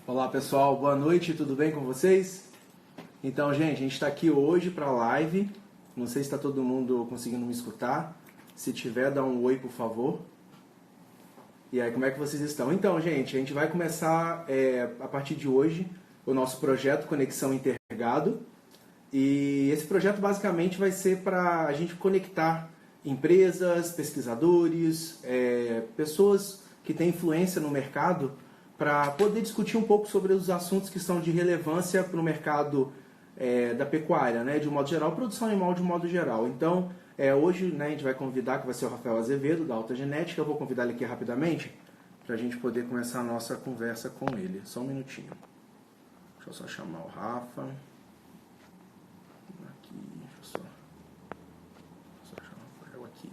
Olá pessoal, boa noite, tudo bem com vocês? Então, gente, a gente está aqui hoje para a live. Não sei se está todo mundo conseguindo me escutar. Se tiver, dá um oi, por favor. E aí, como é que vocês estão? Então, gente, a gente vai começar a partir de hoje o nosso projeto Conexão Intergado. E esse projeto basicamente vai ser para a gente conectar empresas, pesquisadores, pessoas que têm influência no mercado para poder discutir um pouco sobre os assuntos que são de relevância para o mercado da pecuária, né, de um modo geral, produção animal de um modo geral. Então, hoje, né, a gente vai convidar, que vai ser o Rafael Azevedo, da Alta Genética. Eu vou convidar ele aqui rapidamente para a gente poder começar a nossa conversa com ele. Só um minutinho. Deixa eu só chamar o Rafa. Aqui, deixa eu só chamar o Rafael aqui.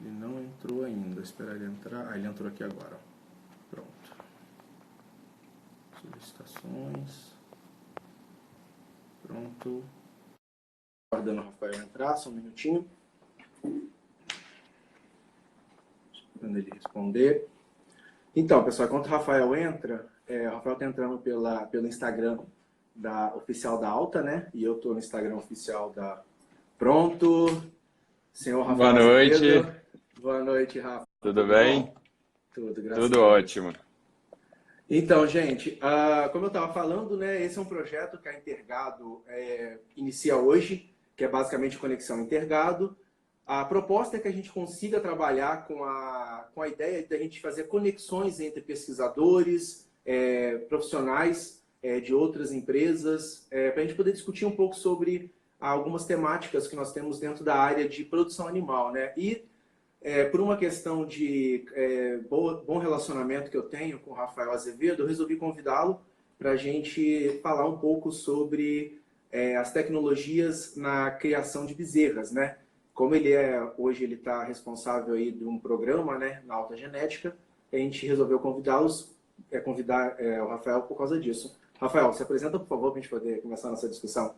Ele não entrou ainda, vou esperar ele entrar. Ah, ele entrou aqui agora. Pronto. Solicitações. Pronto. Aguardando o Rafael entrar, só um minutinho. Esperando ele responder. Então, pessoal, enquanto o Rafael entra, o Rafael está entrando pelo Instagram oficial da Alta, né? E eu estou no Instagram oficial da Pronto. Senhor Rafael Boa noite. Azevedo. Boa noite, Rafa. Tudo bem? Bom? Tudo, graças a Tudo Deus. ótimo. Então, gente, como eu estava falando, né, esse é um projeto que a Intergado inicia hoje, que é basicamente Conexão Intergado. A proposta é que a gente consiga trabalhar com a ideia de a gente fazer conexões entre pesquisadores, profissionais de outras empresas, para a gente poder discutir um pouco sobre algumas temáticas que nós temos dentro da área de produção animal, né? E por uma questão de bom relacionamento que eu tenho com o Rafael Azevedo, eu resolvi convidá-lo para a gente falar um pouco sobre as tecnologias na criação de bezerras, né? Como hoje ele está responsável aí de um programa, né, na Alta Genética, a gente resolveu convidar o Rafael por causa disso. Rafael, se apresenta, por favor, para a gente poder começar a nossa discussão.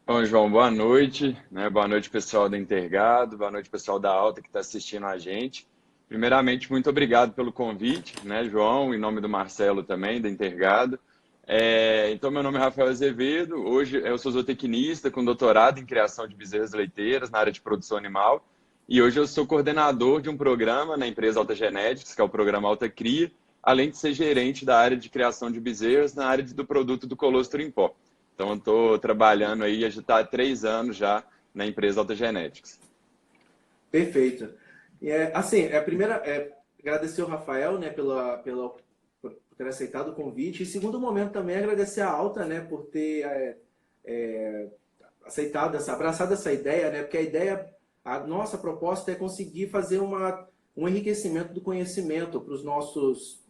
Bom, João, boa noite, né? Boa noite, pessoal da Intergado, boa noite, pessoal da Alta que está assistindo a gente. Primeiramente, muito obrigado pelo convite, né, João, em nome do Marcelo também, da Intergado. Então, meu nome é Rafael Azevedo, hoje eu sou zootecnista com doutorado em criação de bezerras leiteiras na área de produção animal, e hoje eu sou coordenador de um programa na empresa Alta Genetics, que é o programa Alta Cria, além de ser gerente da área de criação de bezerras na área do produto do colostro em pó. Então, eu estou trabalhando aí, já está há 3 anos já na empresa Alta Genetics. Perfeito. A primeira agradecer ao Rafael, né, por ter aceitado o convite. E segundo momento também agradecer a Alta, né, por ter abraçado essa ideia, né, porque a nossa proposta é conseguir fazer um enriquecimento do conhecimento para os nossos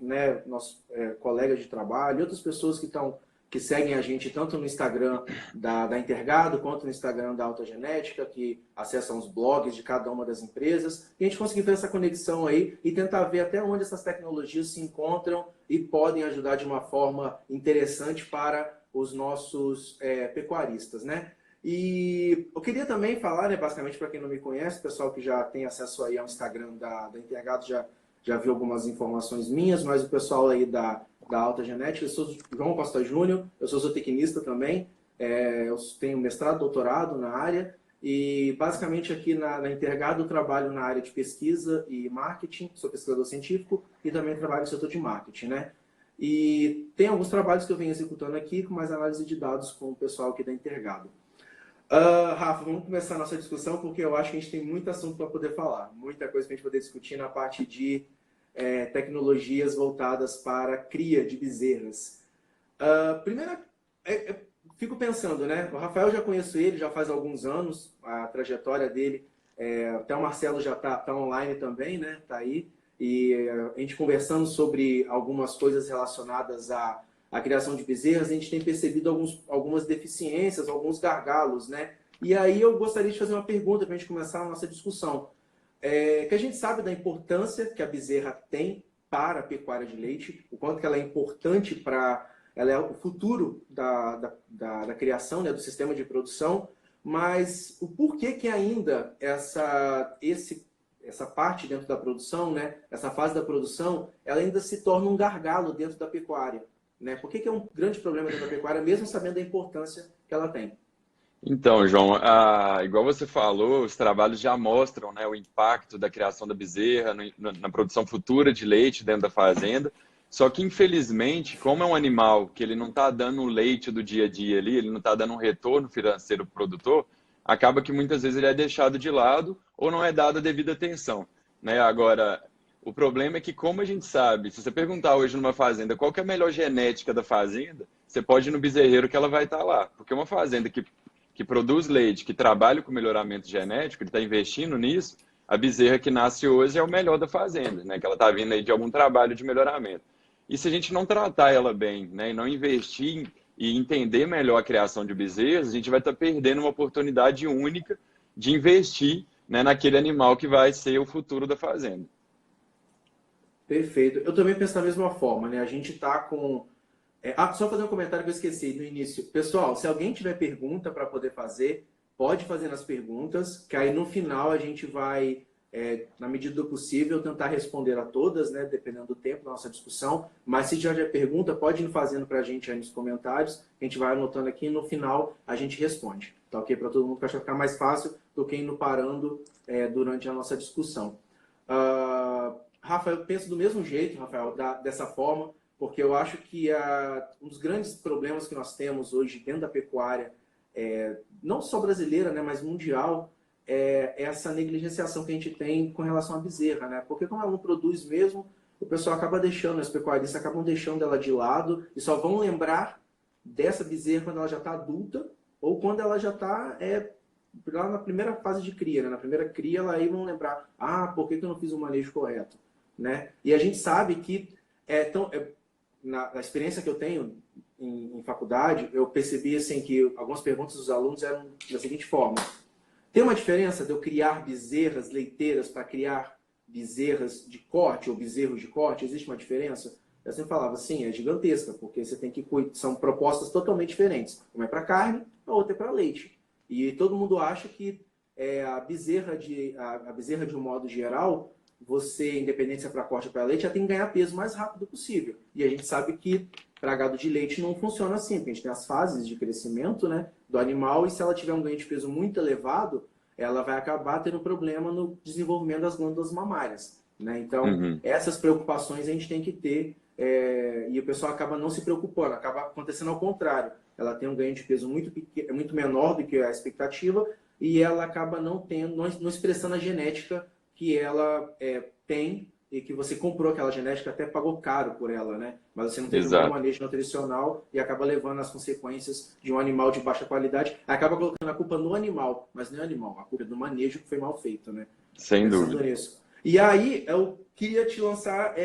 colegas de trabalho e outras pessoas que seguem a gente tanto no Instagram da Intergado, quanto no Instagram da Alta Genética, que acessam os blogs de cada uma das empresas, e a gente conseguir fazer essa conexão aí e tentar ver até onde essas tecnologias se encontram e podem ajudar de uma forma interessante para os nossos pecuaristas, né? E eu queria também falar, né, basicamente para quem não me conhece, o pessoal que já tem acesso aí ao Instagram da Intergado já viu algumas informações minhas, mas o pessoal aí da Alta Genética, eu sou João Costa Júnior, eu sou zootecnista também, eu tenho mestrado, doutorado na área, e basicamente aqui na Intergado eu trabalho na área de pesquisa e marketing, sou pesquisador científico e também trabalho no setor de marketing, né? E tem alguns trabalhos que eu venho executando aqui com mais análise de dados com o pessoal aqui da Intergado. Rafa, vamos começar a nossa discussão, porque eu acho que a gente tem muito assunto para poder falar, muita coisa para a gente poder discutir na parte de tecnologias voltadas para a cria de bezerras. Primeiro, fico pensando, né? O Rafael, já conheço ele, já faz alguns anos, a trajetória dele, até o Marcelo já tá online também, né? Tá aí. E a gente conversando sobre algumas coisas relacionadas à criação de bezerras, a gente tem percebido algumas deficiências, alguns gargalos, né? E aí eu gostaria de fazer uma pergunta para a gente começar a nossa discussão. Que a gente sabe da importância que a bezerra tem para a pecuária de leite, o quanto que ela é importante ela é o futuro da criação, né, do sistema de produção, mas o porquê que ainda esse essa parte dentro da produção, né, essa fase da produção, ela ainda se torna um gargalo dentro da pecuária. Né? Por que é um grande problema dentro da pecuária, mesmo sabendo da importância que ela tem? Então, João, igual você falou, os trabalhos já mostram, né, o impacto da criação da bezerra na produção futura de leite dentro da fazenda. Só que, infelizmente, como é um animal que ele não está dando o leite do dia a dia ali, ele não está dando um retorno financeiro para o produtor, acaba que muitas vezes ele é deixado de lado ou não é dada a devida atenção, né? Agora, o problema é que, como a gente sabe, se você perguntar hoje numa fazenda qual que é a melhor genética da fazenda, você pode ir no bezerreiro que ela vai estar lá. Porque uma fazenda que produz leite, que trabalha com melhoramento genético, ele está investindo nisso, a bezerra que nasce hoje é o melhor da fazenda, né? Que ela está vindo aí de algum trabalho de melhoramento. E se a gente não tratar ela bem, né, e não investir e entender melhor a criação de bezerros, a gente vai estar perdendo uma oportunidade única de investir, né, naquele animal que vai ser o futuro da fazenda. Perfeito. Eu também penso da mesma forma, né? A gente está com... só fazer um comentário que eu esqueci no início. Pessoal, se alguém tiver pergunta para poder fazer, pode fazer nas perguntas, que aí no final a gente vai, na medida do possível, tentar responder a todas, né? Dependendo do tempo da nossa discussão. Mas se já tiver pergunta, pode ir fazendo para a gente aí nos comentários. A gente vai anotando aqui e no final a gente responde. Tá ok? Para todo mundo, para ficar mais fácil do que indo parando durante a nossa discussão. Rafael, eu penso do mesmo jeito, Rafael, dessa forma, porque eu acho que um dos grandes problemas que nós temos hoje dentro da pecuária, não só brasileira, né, mas mundial, é essa negligenciação que a gente tem com relação à bezerra, né? Porque como ela não produz mesmo, o pessoal acaba deixando, os pecuaristas acabam deixando ela de lado e só vão lembrar dessa bezerra quando ela já está adulta ou quando ela já está lá na primeira fase de cria, né? Na primeira cria, aí vão lembrar, por que eu não fiz o manejo correto? Né? E a gente sabe que, na experiência que eu tenho em faculdade, eu percebi assim, que algumas perguntas dos alunos eram da seguinte forma: tem uma diferença de eu criar bezerras leiteiras para criar bezerras de corte ou bezerros de corte? Existe uma diferença? Eu sempre falava, sim, é gigantesca, porque você tem que são propostas totalmente diferentes. Uma é para carne, a outra é para leite. E todo mundo acha que a bezerra de um modo geral, você, independente se é para corte ou para leite, já tem que ganhar peso o mais rápido possível. E a gente sabe que para gado de leite não funciona assim, porque a gente tem as fases de crescimento, né, do animal, e se ela tiver um ganho de peso muito elevado, ela vai acabar tendo problema no desenvolvimento das glândulas mamárias. Né? Então, essas preocupações a gente tem que ter, e o pessoal acaba não se preocupando, acaba acontecendo ao contrário. Ela tem um ganho de peso muito menor do que a expectativa, e ela acaba não expressando a genética que ela tem, e que você comprou aquela genética, até pagou caro por ela, né? Mas você não teve um bom manejo nutricional e acaba levando as consequências de um animal de baixa qualidade. Acaba colocando a culpa no animal, mas não é animal, a culpa é do manejo que foi mal feito, né? Sem dúvida. Nisso. E aí, eu queria te lançar,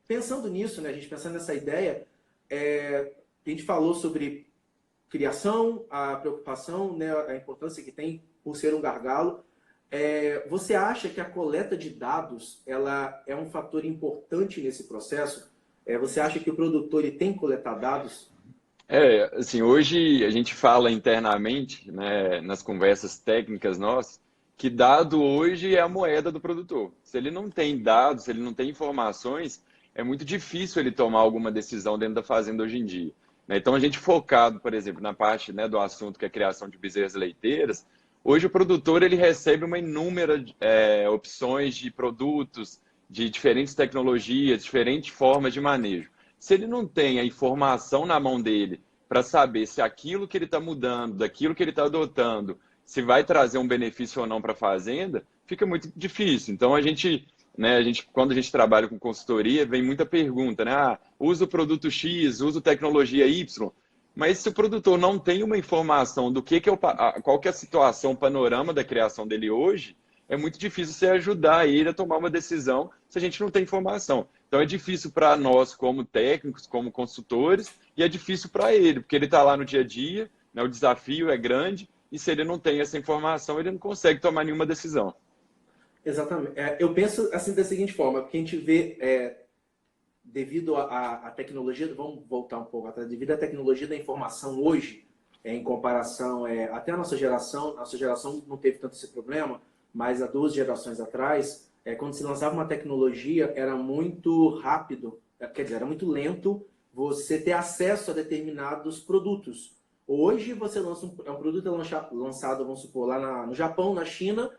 pensando nisso, né? A gente pensando nessa ideia, a gente falou sobre criação, a preocupação, né? A importância que tem por ser um gargalo. Você acha que a coleta de dados ela é um fator importante nesse processo? Você acha que o produtor ele tem que coletar dados? Assim, hoje a gente fala internamente, né, nas conversas técnicas nossas, que dado hoje é a moeda do produtor. Se ele não tem dados, se ele não tem informações, é muito difícil ele tomar alguma decisão dentro da fazenda hoje em dia. Né? Então, a gente focado, por exemplo, na parte, né, do assunto que é a criação de bezerras leiteiras, hoje o produtor ele recebe uma inúmera opções de produtos, de diferentes tecnologias, diferentes formas de manejo. Se ele não tem a informação na mão dele para saber se aquilo que ele está mudando, daquilo que ele está adotando, se vai trazer um benefício ou não para a fazenda, fica muito difícil. Então, quando a gente trabalha com consultoria, vem muita pergunta, né? Usa o produto X, usa tecnologia Y. Mas se o produtor não tem uma informação do qual que é a situação, o panorama da criação dele hoje, é muito difícil você ajudar ele a tomar uma decisão se a gente não tem informação. Então é difícil para nós, como técnicos, como consultores, e é difícil para ele, porque ele está lá no dia a dia, né, o desafio é grande, e se ele não tem essa informação, ele não consegue tomar nenhuma decisão. Exatamente. Eu penso assim da seguinte forma, porque a gente vê, devido à tecnologia, vamos voltar um pouco atrás, devido à tecnologia da informação hoje, em comparação, até a nossa geração não teve tanto esse problema, mas há 2 gerações atrás, quando se lançava uma tecnologia, era muito rápido, quer dizer, era muito lento você ter acesso a determinados produtos. Hoje, você lança um produto lançado, vamos supor, lá no Japão, na China,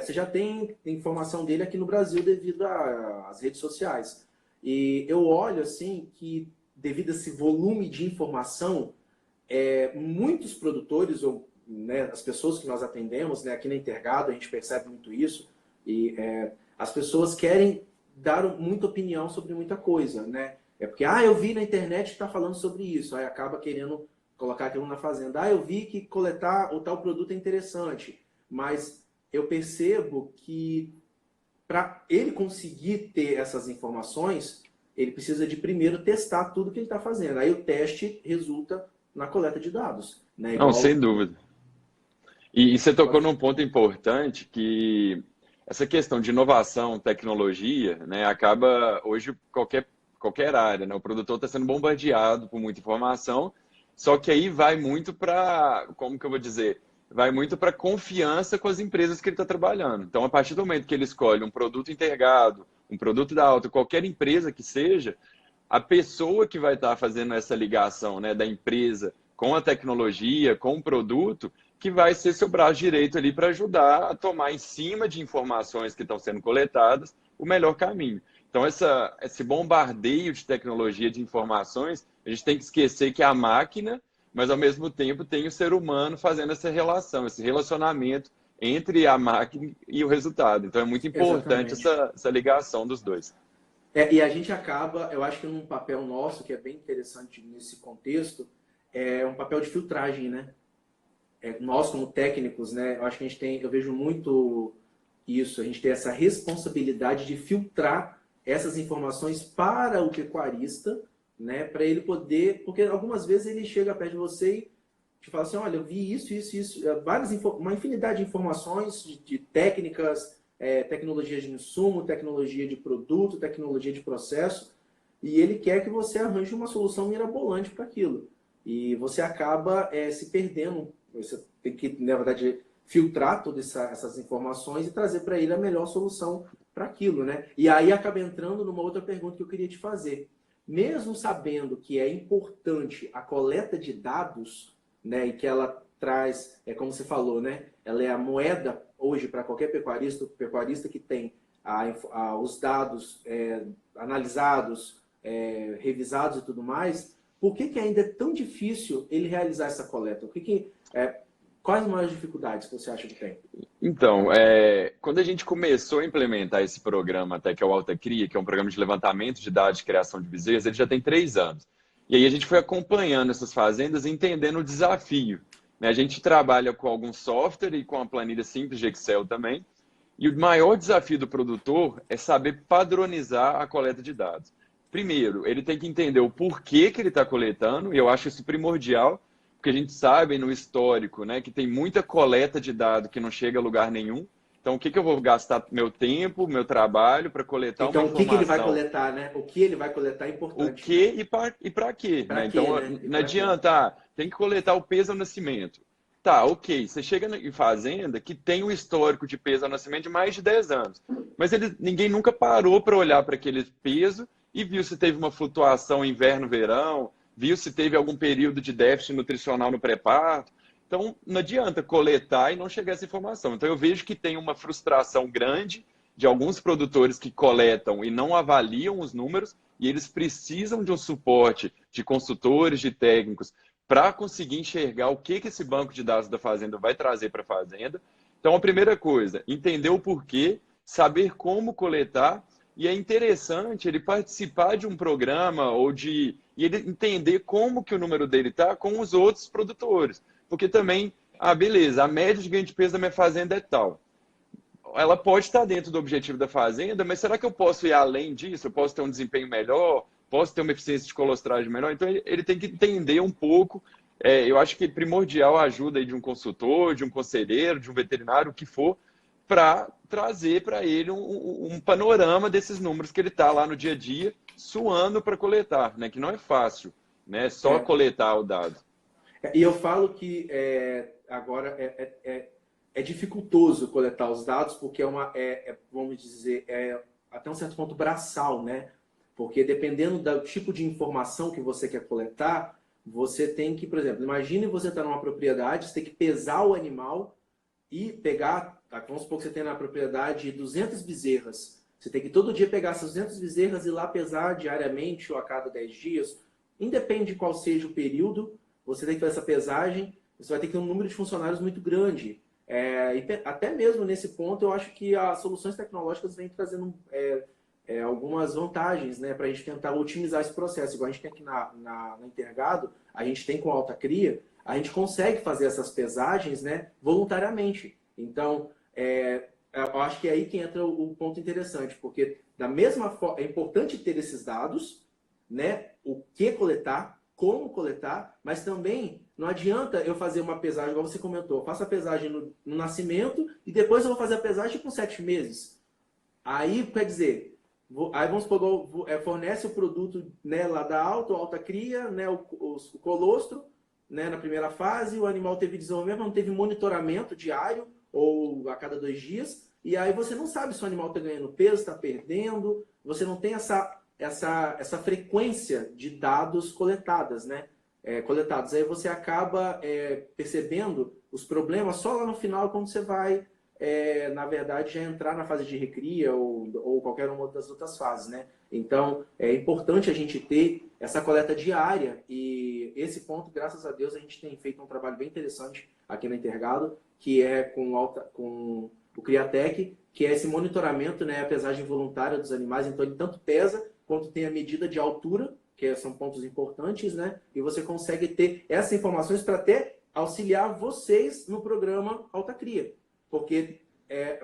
você já tem informação dele aqui no Brasil devido às redes sociais. E eu olho assim que, devido a esse volume de informação, muitos produtores, ou né, as pessoas que nós atendemos, né, aqui na Intergado, a gente percebe muito isso, e as pessoas querem dar muita opinião sobre muita coisa, né? É porque, eu vi na internet que está falando sobre isso, aí acaba querendo colocar aquilo na fazenda. Eu vi que coletar o tal produto é interessante, mas eu percebo que para ele conseguir ter essas informações, ele precisa de primeiro testar tudo que ele está fazendo. Aí o teste resulta na coleta de dados, né? Não, sem Igual. dúvida. E você tocou num ponto importante que essa questão de inovação, tecnologia, né, acaba hoje qualquer área, né? O produtor está sendo bombardeado por muita informação, só que aí vai muito para, como que eu vou dizer, vai muito para confiança com as empresas que ele está trabalhando. Então, a partir do momento que ele escolhe um produto integrado, um produto da Alta, qualquer empresa que seja, a pessoa que vai estar fazendo essa ligação, né, da empresa com a tecnologia, com o produto, que vai ser seu braço direito ali para ajudar a tomar em cima de informações que estão sendo coletadas o melhor caminho. Então, esse bombardeio de tecnologia, de informações, a gente tem que esquecer que é a máquina, mas ao mesmo tempo tem o ser humano fazendo essa relação, esse relacionamento entre a máquina e o resultado. Então, é muito importante Exatamente. essa ligação dos dois. E a gente acaba, eu acho que num papel nosso, que é bem interessante nesse contexto, é um papel de filtragem, né? Nós, como técnicos, né? Eu acho que eu vejo muito isso, a gente tem essa responsabilidade de filtrar essas informações para o pecuarista, né? Para ele poder, porque algumas vezes ele chega perto de você e te fala assim, olha, eu vi isso, uma infinidade de informações, de técnicas, tecnologia de insumo, tecnologia de produto, tecnologia de processo, e ele quer que você arranje uma solução mirabolante para aquilo. E você acaba se perdendo. Você tem que, na verdade, filtrar todas essas informações e trazer para ele a melhor solução para aquilo, né? E aí acaba entrando numa outra pergunta que eu queria te fazer. Mesmo sabendo que é importante a coleta de dados, né, e que ela traz, como você falou, né, ela é a moeda hoje para qualquer pecuarista, o pecuarista que tem os dados analisados, revisados e tudo mais, por que ainda é tão difícil ele realizar essa coleta? Quais as maiores dificuldades que você acha que tem? Então, quando a gente começou a implementar esse programa, até que é o Alta Cria, que é um programa de levantamento de dados de criação de bezerros, ele já tem 3 anos. E aí a gente foi acompanhando essas fazendas e entendendo o desafio, né? A gente trabalha com algum software e com uma planilha simples de Excel também. E o maior desafio do produtor é saber padronizar a coleta de dados. Primeiro, ele tem que entender o porquê que ele está coletando, e eu acho isso primordial, porque a gente sabe no histórico, né, que tem muita coleta de dados que não chega a lugar nenhum. Então, o que eu vou gastar meu tempo, meu trabalho para coletar uma Então, o que ele vai informação? coletar, né? O que ele vai coletar é O importante, né? que e para quê, Para né? quê, Então, né? E não para quê? adianta, tem que coletar o peso ao nascimento. Tá, ok, você chega em fazenda que tem um histórico de peso ao nascimento de mais de 10 anos, mas ninguém nunca parou para olhar para aquele peso e viu se teve uma flutuação inverno-verão, viu se teve algum período de déficit nutricional no pré-parto. Então, não adianta coletar e não chegar a essa informação. Então, eu vejo que tem uma frustração grande de alguns produtores que coletam e não avaliam os números, e eles precisam de um suporte de consultores, de técnicos, para conseguir enxergar o que esse banco de dados da fazenda vai trazer para a fazenda. Então, a primeira coisa, entender o porquê, saber como coletar, e é interessante ele participar de um programa e ele entender como que o número dele está com os outros produtores. Porque também, beleza, a média de ganho de peso da minha fazenda é tal. Ela pode estar dentro do objetivo da fazenda, mas será que eu posso ir além disso? Eu posso ter um desempenho melhor? Posso ter uma eficiência de colostragem melhor? Então, ele tem que entender um pouco. Eu acho que é primordial a ajuda aí de um consultor, de um conselheiro, de um veterinário, o que for, para trazer para ele um panorama desses números que ele está lá no dia a dia, suando para coletar, né? Que não é fácil, né? Só É, coletar o dado. e eu falo que agora é dificultoso coletar os dados, porque vamos dizer, até um certo ponto braçal, né? Porque dependendo do tipo de informação que você quer coletar, você tem que, por exemplo, imagine você estar numa propriedade, você tem que pesar o animal e pegar, vamos supor que você tem na propriedade 200 bezerras. Você tem que todo dia pegar essas 200 bezerras e ir lá pesar diariamente ou a cada 10 dias. Independe de qual seja o período, você tem que fazer essa pesagem, você vai ter que ter um número de funcionários muito grande. E até mesmo nesse ponto, eu acho que as soluções tecnológicas vêm trazendo algumas vantagens, né, para a gente tentar otimizar esse processo. Igual a gente tem aqui na Intergado, a gente tem com a Alta Cria, a gente consegue fazer essas pesagens, né, voluntariamente. Então, eu acho que é aí que entra o ponto interessante, porque da mesma forma, é importante ter esses dados, né, o que coletar, como coletar, mas também não adianta eu fazer uma pesagem, igual você comentou, eu faço a pesagem no nascimento e depois eu vou fazer a pesagem com 7 meses. Aí, quer dizer, aí vamos supor, fornece o produto, né, lá da Alta Cria, né, o colostro, né, na primeira fase, o animal teve desenvolvimento, não teve monitoramento diário ou a cada 2 dias, e aí você não sabe se o animal está ganhando peso, está perdendo, você não tem essa frequência de dados coletados, né? Coletados. Aí você acaba percebendo os problemas só lá no final, quando você vai, na verdade, já entrar na fase de recria ou qualquer uma das outras fases, né? Então, é importante a gente ter essa coleta diária e esse ponto, graças a Deus, a gente tem feito um trabalho bem interessante aqui na Intergado, que é com o Criatec, que é esse monitoramento, né, a pesagem voluntária dos animais. Então, ele tanto pesa quanto tem a medida de altura, que são pontos importantes, né? E você consegue ter essas informações para até auxiliar vocês no programa Alta Cria. Porque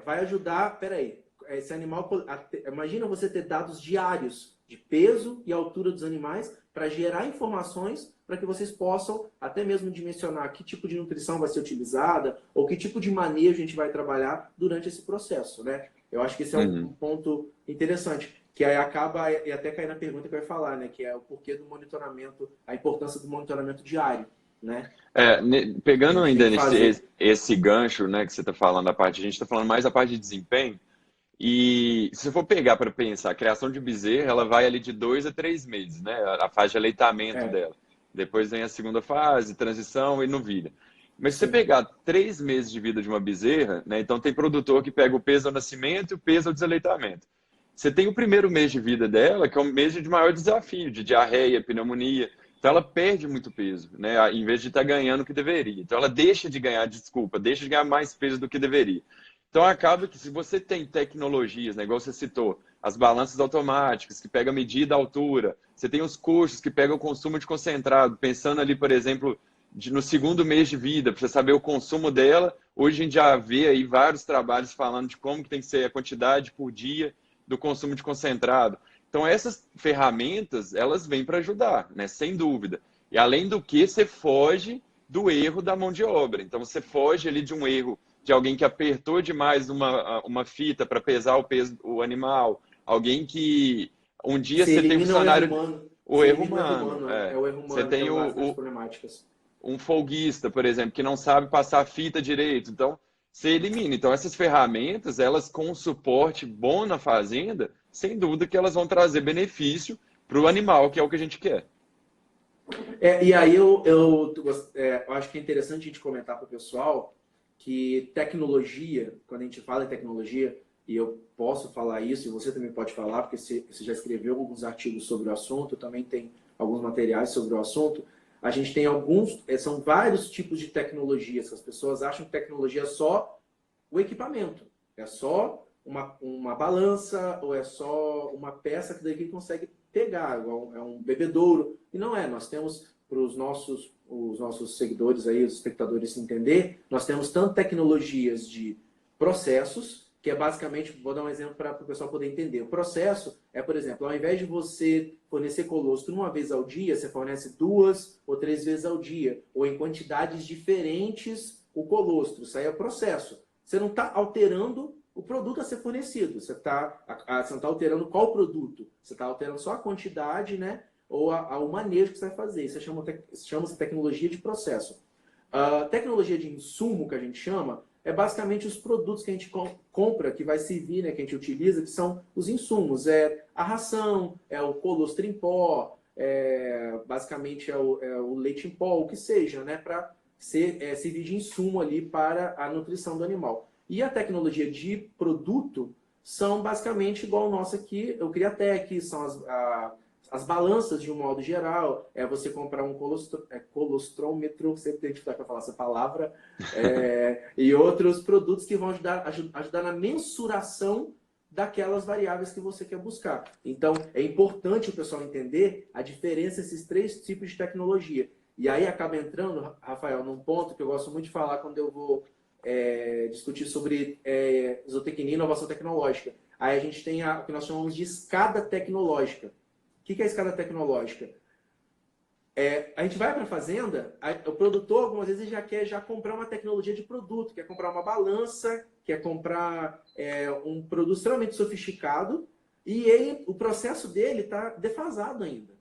vai ajudar, peraí, esse animal, imagina você ter dados diários de peso e altura dos animais para gerar informações para que vocês possam até mesmo dimensionar que tipo de nutrição vai ser utilizada ou que tipo de manejo a gente vai trabalhar durante esse processo, né? Eu acho que esse é um ponto interessante, que aí acaba, e até cair na pergunta que eu ia falar, né? Que é o porquê do monitoramento, a importância do monitoramento diário, né? Pegando ainda fazer... esse gancho, né, que você está falando, a gente está falando mais da parte de desempenho, e se você for pegar para pensar, a criação de bezerra, ela vai ali de 2 a 3 meses, né? A fase de aleitamento dela. Depois vem a segunda fase, transição e novilha. Mas se você pegar 3 meses de vida de uma bezerra, né? Então tem produtor que pega o peso ao nascimento e o peso ao desaleitamento. Você tem o primeiro mês de vida dela, que é um mês de maior desafio, de diarreia, pneumonia. Então ela perde muito peso, né? Em vez de estar ganhando o que deveria. Então ela deixa de ganhar, deixa de ganhar mais peso do que deveria. Então acaba que se você tem tecnologias, né, igual você citou, as balanças automáticas que pegam a medida, a altura, você tem os coxos que pegam o consumo de concentrado, pensando ali, por exemplo, no segundo mês de vida, para você saber o consumo dela. Hoje a gente já vê aí vários trabalhos falando de como que tem que ser a quantidade por dia do consumo de concentrado. Então essas ferramentas, elas vêm para ajudar, né, sem dúvida. E além do que, você foge do erro da mão de obra. Então você foge ali de um erro de alguém que apertou demais uma fita para pesar o peso do animal, alguém que um dia você tem um funcionário, o erro humano, é o erro você humano que tem é uma das problemáticas. Um folguista, por exemplo, que não sabe passar a fita direito, então você elimina. Então essas ferramentas, elas com um suporte bom na fazenda, sem dúvida que elas vão trazer benefício para o animal, que é o que a gente quer. E aí eu acho que é interessante a gente comentar para o pessoal que tecnologia, quando a gente fala em tecnologia, e eu posso falar isso, e você também pode falar, porque você já escreveu alguns artigos sobre o assunto, também tem alguns materiais sobre o assunto, a gente tem são vários tipos de tecnologias. As pessoas acham que tecnologia é só o equipamento, é só uma balança, ou é só uma peça que daqui consegue pegar, igual é um bebedouro, e não é. Nós temos, para os nossos seguidores aí, os espectadores entender, nós temos tanto tecnologias de processos, que é basicamente, vou dar um exemplo para o pessoal poder entender. O processo é, por exemplo, ao invés de você fornecer colostro uma vez ao dia, você fornece 2 ou 3 vezes ao dia, ou em quantidades diferentes o colostro. Isso aí é o processo. Você não está alterando o produto a ser fornecido. Você não está alterando qual produto. Você está alterando só a quantidade, né? Ou o manejo que você vai fazer. Isso chama-se tecnologia de processo. A tecnologia de insumo, que a gente chama, é basicamente os produtos que a gente compra, que vai servir, né, que a gente utiliza, que são os insumos. É a ração, é o colostro em pó, basicamente é o leite em pó, o que seja, né, para servir de insumo ali para a nutrição do animal. E a tecnologia de produto são basicamente igual o nosso aqui, o Criatec, são as balanças de um modo geral, é você comprar um colostrômetro, sempre tem dificuldade para falar essa palavra, e outros produtos que vão ajudar na mensuração daquelas variáveis que você quer buscar. Então, é importante o pessoal entender a diferença desses três tipos de tecnologia. E aí acaba entrando, Rafael, num ponto que eu gosto muito de falar quando eu vou discutir sobre zootecnia e inovação tecnológica. Aí a gente tem o que nós chamamos de escada tecnológica. O que é a escada tecnológica? A gente vai para a fazenda, o produtor, algumas vezes, ele já quer comprar uma tecnologia de produto, quer comprar uma balança, quer comprar um produto extremamente sofisticado, e o processo dele está defasado ainda.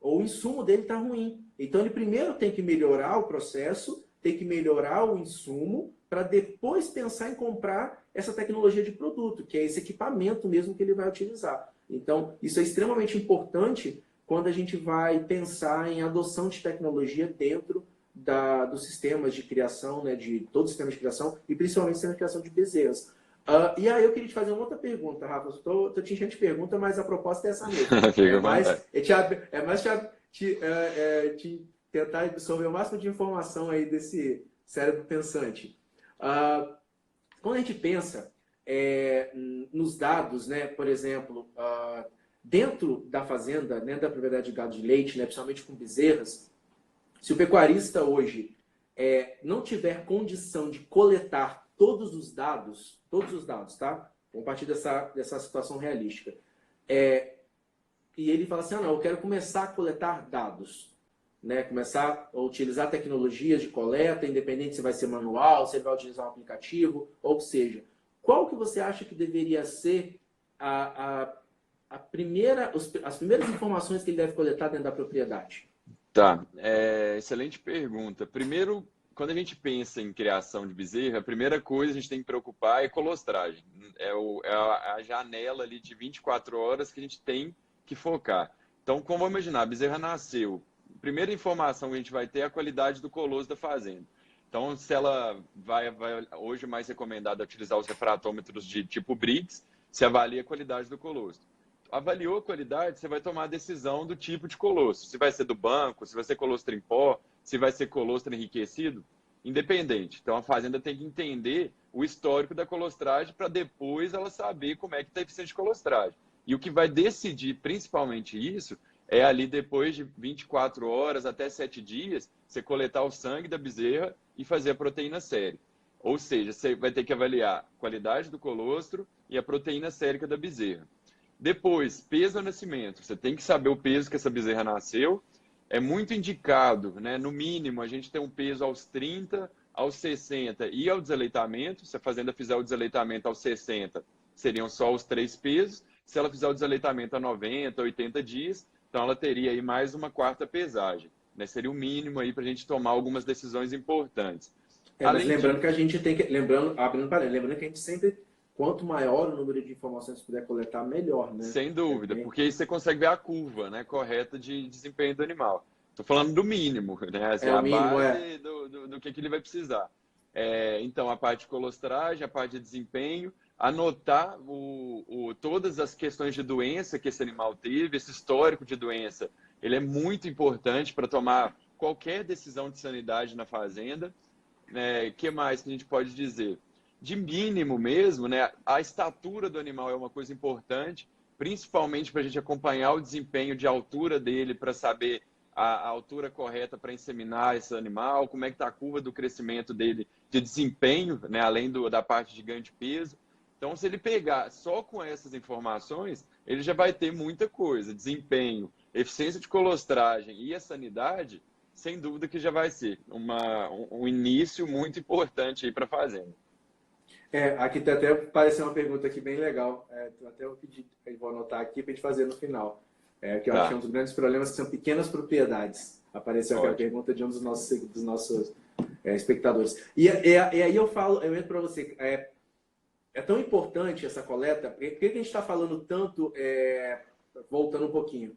Ou o insumo dele está ruim. Então, ele primeiro tem que melhorar o processo, tem que melhorar o insumo, para depois pensar em comprar essa tecnologia de produto, que é esse equipamento mesmo que ele vai utilizar. Então, isso é extremamente importante quando a gente vai pensar em adoção de tecnologia dentro dos sistemas de criação, né, de todo o sistema de criação, e principalmente o sistema de criação de bezerras. E aí eu queria te fazer uma outra pergunta, Rafa. Estou te enchendo de pergunta, mas a proposta é essa mesmo. Tentar absorver o máximo de informação aí desse cérebro pensante. Quando a gente pensa nos dados, né, por exemplo, dentro da fazenda, dentro da propriedade de gado de leite, né, principalmente com bezerras, se o pecuarista hoje não tiver condição de coletar todos os dados, tá? Vamos partir dessa situação realística. E ele fala assim, não, eu quero começar a coletar dados, né? Começar a utilizar tecnologias de coleta, independente se vai ser manual, se ele vai utilizar um aplicativo, ou que seja. Qual que você acha que deveria ser as primeiras informações que ele deve coletar dentro da propriedade? Tá, excelente pergunta. Primeiro, quando a gente pensa em criação de bezerra, a primeira coisa a gente tem que preocupar é colostragem. É a janela ali de 24 horas que a gente tem que focar. Então, como vamos imaginar, a bezerra nasceu. A primeira informação que a gente vai ter é a qualidade do colostro da fazenda. Então, se ela hoje mais recomendado é utilizar os refratômetros de tipo Brix, se avalia a qualidade do colostro. Avaliou a qualidade, você vai tomar a decisão do tipo de colostro. Se vai ser do banco, se vai ser colostro em pó, se vai ser colostro enriquecido, independente. Então, a fazenda tem que entender o histórico da colostragem para depois ela saber como é que está a eficiência de colostragem. E o que vai decidir principalmente isso é ali depois de 24 horas até 7 dias, você coletar o sangue da bezerra e fazer a proteína séria. Ou seja, você vai ter que avaliar a qualidade do colostro e a proteína sérica da bezerra. Depois, peso ao nascimento. Você tem que saber o peso que essa bezerra nasceu. É muito indicado, né? No mínimo, a gente tem um peso aos 30, aos 60 e ao desaleitamento. Se a fazenda fizer o desaleitamento aos 60, seriam só os 3 pesos. Se ela fizer o desaleitamento a 90, 80 dias, então ela teria aí mais uma quarta pesagem. Né? Seria o mínimo aí para a gente tomar algumas decisões importantes. Mas lembrando que a gente tem que... Lembrando que a gente sempre... Quanto maior o número de informações que puder coletar, melhor, né? Sem dúvida, porque aí você consegue ver a curva, né, correta de desempenho do animal. Estou falando do mínimo, né? Assim, a mínimo, base do que ele vai precisar. Então, a parte de colostragem, a parte de desempenho, anotar todas as questões de doença que esse animal teve, esse histórico de doença, ele é muito importante para tomar qualquer decisão de sanidade na fazenda. Que mais que a gente pode dizer? De mínimo mesmo, né? A estatura do animal é uma coisa importante, principalmente para a gente acompanhar o desempenho de altura dele, para saber a altura correta para inseminar esse animal, como é que está a curva do crescimento dele de desempenho, né? Além da parte de ganho de peso. Então, se ele pegar só com essas informações, ele já vai ter muita coisa, desempenho, eficiência de colostragem e a sanidade, sem dúvida que já vai ser um início muito importante aí para a fazenda. Aqui tá até apareceu uma pergunta aqui bem legal. Até eu pedi, vou anotar aqui para a gente fazer no final. Que eu acho que é um dos grandes problemas, que são pequenas propriedades. Apareceu aqui a pergunta de um dos nossos espectadores. E aí eu entro para você. É tão importante essa coleta, porque a gente está falando tanto, voltando um pouquinho.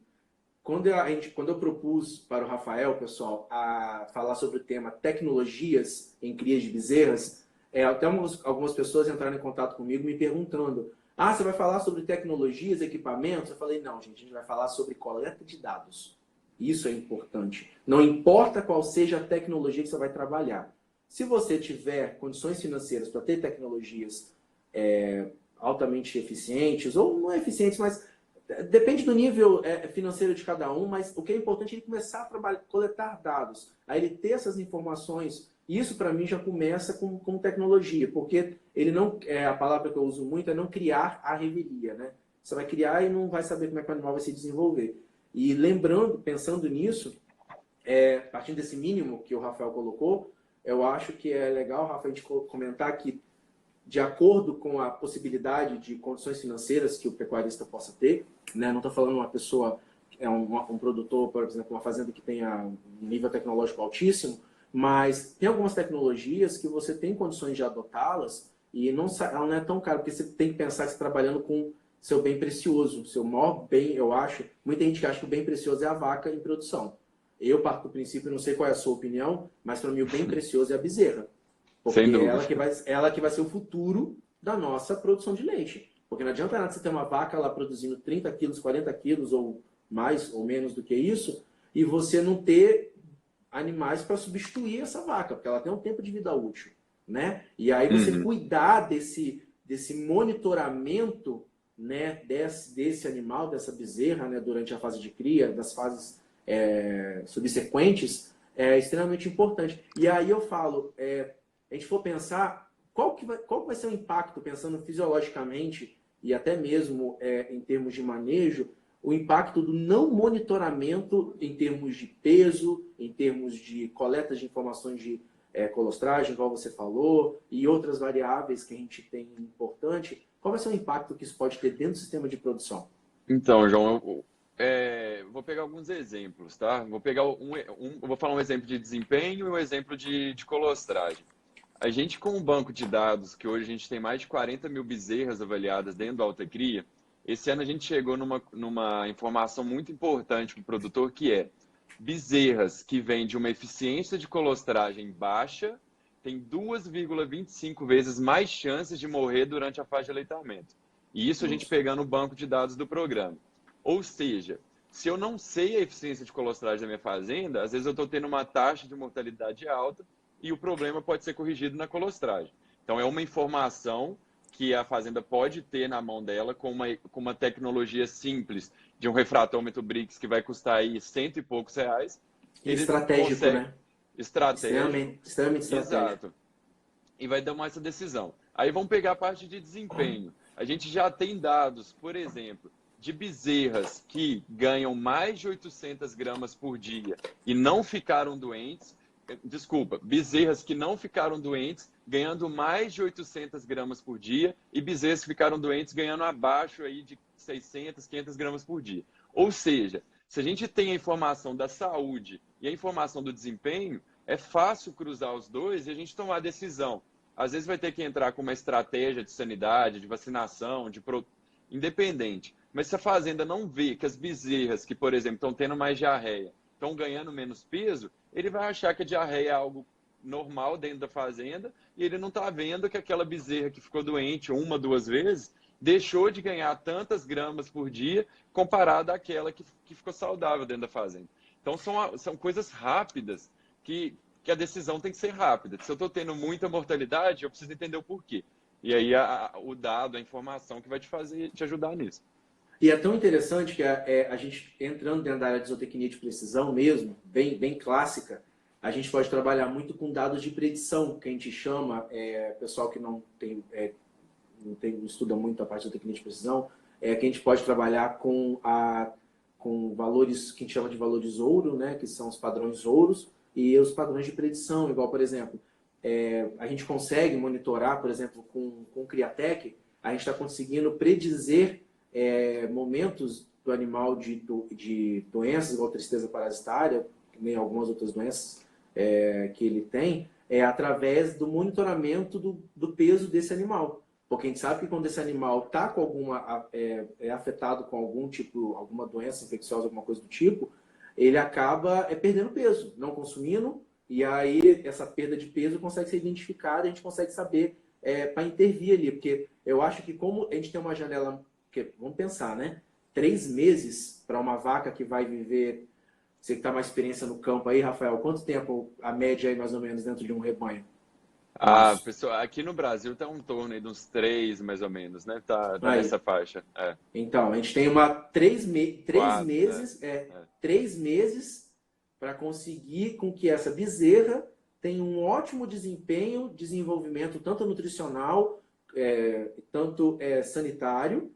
Quando eu propus para o Rafael, pessoal, a falar sobre o tema tecnologias em crias de bezerras, até algumas pessoas entraram em contato comigo me perguntando: ah, você vai falar sobre tecnologias, equipamentos? Eu falei: não, gente, a gente vai falar sobre coleta de dados. Isso é importante. Não importa qual seja a tecnologia que você vai trabalhar. Se você tiver condições financeiras para ter tecnologias altamente eficientes, ou não eficientes, mas depende do nível financeiro de cada um, mas o que é importante é ele começar a coletar dados, a ele ter essas informações. Isso, para mim, já começa com tecnologia, porque ele não, a palavra que eu uso muito é não criar a revelia, né? Você vai criar e não vai saber como é que o animal vai se desenvolver. E lembrando, pensando nisso, partindo desse mínimo que o Rafael colocou, eu acho que é legal, Rafa, a gente comentar que, de acordo com a possibilidade de condições financeiras que o pecuarista possa ter, né? Não estou falando uma pessoa, um produtor, por exemplo, uma fazenda que tenha um nível tecnológico altíssimo, mas tem algumas tecnologias que você tem condições de adotá-las e ela não é tão cara, porque você tem que pensar que você está trabalhando com seu bem precioso, seu maior bem, eu acho. Muita gente que acha que o bem precioso é a vaca em produção. Eu parto do princípio, não sei qual é a sua opinião, mas para mim o bem precioso é a bezerra. Sem Porque dúvida. ela que vai ser o futuro da nossa produção de leite. Porque não adianta nada você ter uma vaca lá produzindo 30 quilos, 40 quilos, ou mais ou menos do que isso, e você não ter animais para substituir essa vaca, porque ela tem um tempo de vida útil, né? E aí você cuidar desse monitoramento, né, desse animal, dessa bezerra, né, durante a fase de cria, das fases subsequentes, é extremamente importante. E aí eu falo, a gente for pensar, qual que vai ser o impacto, pensando fisiologicamente e até mesmo em termos de manejo, o impacto do não monitoramento em termos de peso, em termos de coleta de informações de colostragem, igual você falou, e outras variáveis que a gente tem importante. Qual vai ser o impacto que isso pode ter dentro do sistema de produção? Então, João, vou pegar alguns exemplos, tá? Vou falar um exemplo de desempenho e um exemplo de colostragem. A gente, com um banco de dados, que hoje a gente tem mais de 40 mil bezerras avaliadas dentro da Alta Cria, esse ano a gente chegou numa informação muito importante para o produtor, que é bezerras que vêm de uma eficiência de colostragem baixa têm 2,25 vezes mais chances de morrer durante a fase de aleitamento. E isso a gente Nossa. pegando o banco de dados do programa. Ou seja, se eu não sei a eficiência de colostragem da minha fazenda, às vezes eu estou tendo uma taxa de mortalidade alta e o problema pode ser corrigido na colostragem. Então, é uma informação que a fazenda pode ter na mão dela com uma tecnologia simples de um refratômetro Brix que vai custar aí cento e poucos reais. E Ele estratégico, consegue, né? estratégico, Extremamente estratégico. exato, e vai tomar essa decisão. Aí vamos pegar a parte de desempenho. A gente já tem dados, por exemplo, de bezerras que ganham mais de 800 gramas por dia e não ficaram doentes. Desculpa, bezerras que não ficaram doentes ganhando mais de 800 gramas por dia e bezerras que ficaram doentes ganhando abaixo aí de 600, 500 gramas por dia. Ou seja, se a gente tem a informação da saúde e a informação do desempenho, é fácil cruzar os dois e a gente tomar a decisão. Às vezes vai ter que entrar com uma estratégia de sanidade, de vacinação, independente. Mas se a fazenda não vê que as bezerras que, por exemplo, estão tendo mais diarreia, estão ganhando menos peso, ele vai achar que a diarreia é algo normal dentro da fazenda e ele não está vendo que aquela bezerra que ficou doente uma, duas vezes deixou de ganhar tantas gramas por dia comparada àquela que ficou saudável dentro da fazenda. Então, são coisas rápidas que a decisão tem que ser rápida. Se eu estou tendo muita mortalidade, eu preciso entender o porquê. E aí o dado, a informação que vai te ajudar nisso. E é tão interessante que a gente, entrando dentro da área de zootecnia de precisão mesmo, bem clássica, a gente pode trabalhar muito com dados de predição, que a gente chama, pessoal que não estuda muito a parte de zootecnia de precisão, que a gente pode trabalhar com valores que a gente chama de valores ouro, né, que são os padrões ouros, e os padrões de predição, igual, por exemplo, a gente consegue monitorar, por exemplo, com o Criatec, a gente está conseguindo predizer momentos do animal de doenças, igual tristeza parasitária, nem algumas outras doenças que ele tem, através do monitoramento do peso desse animal. Porque a gente sabe que quando esse animal está com afetado com algum tipo, alguma doença infecciosa, alguma coisa do tipo, ele acaba perdendo peso, não consumindo, e aí essa perda de peso consegue ser identificada, a gente consegue saber para intervir ali. Porque eu acho que como a gente tem uma janela, vamos pensar, né? 3 meses para uma vaca que vai viver, você que está mais experiência no campo aí, Rafael, quanto tempo a média aí mais ou menos dentro de um rebanho? Ah, pessoal, aqui no Brasil tá um torno aí de uns 3, mais ou menos, né? Tá Aí. nessa faixa. Então, a gente tem uma três 4, meses, 3 meses para conseguir com que essa bezerra tenha um ótimo desempenho, desenvolvimento tanto nutricional, tanto sanitário,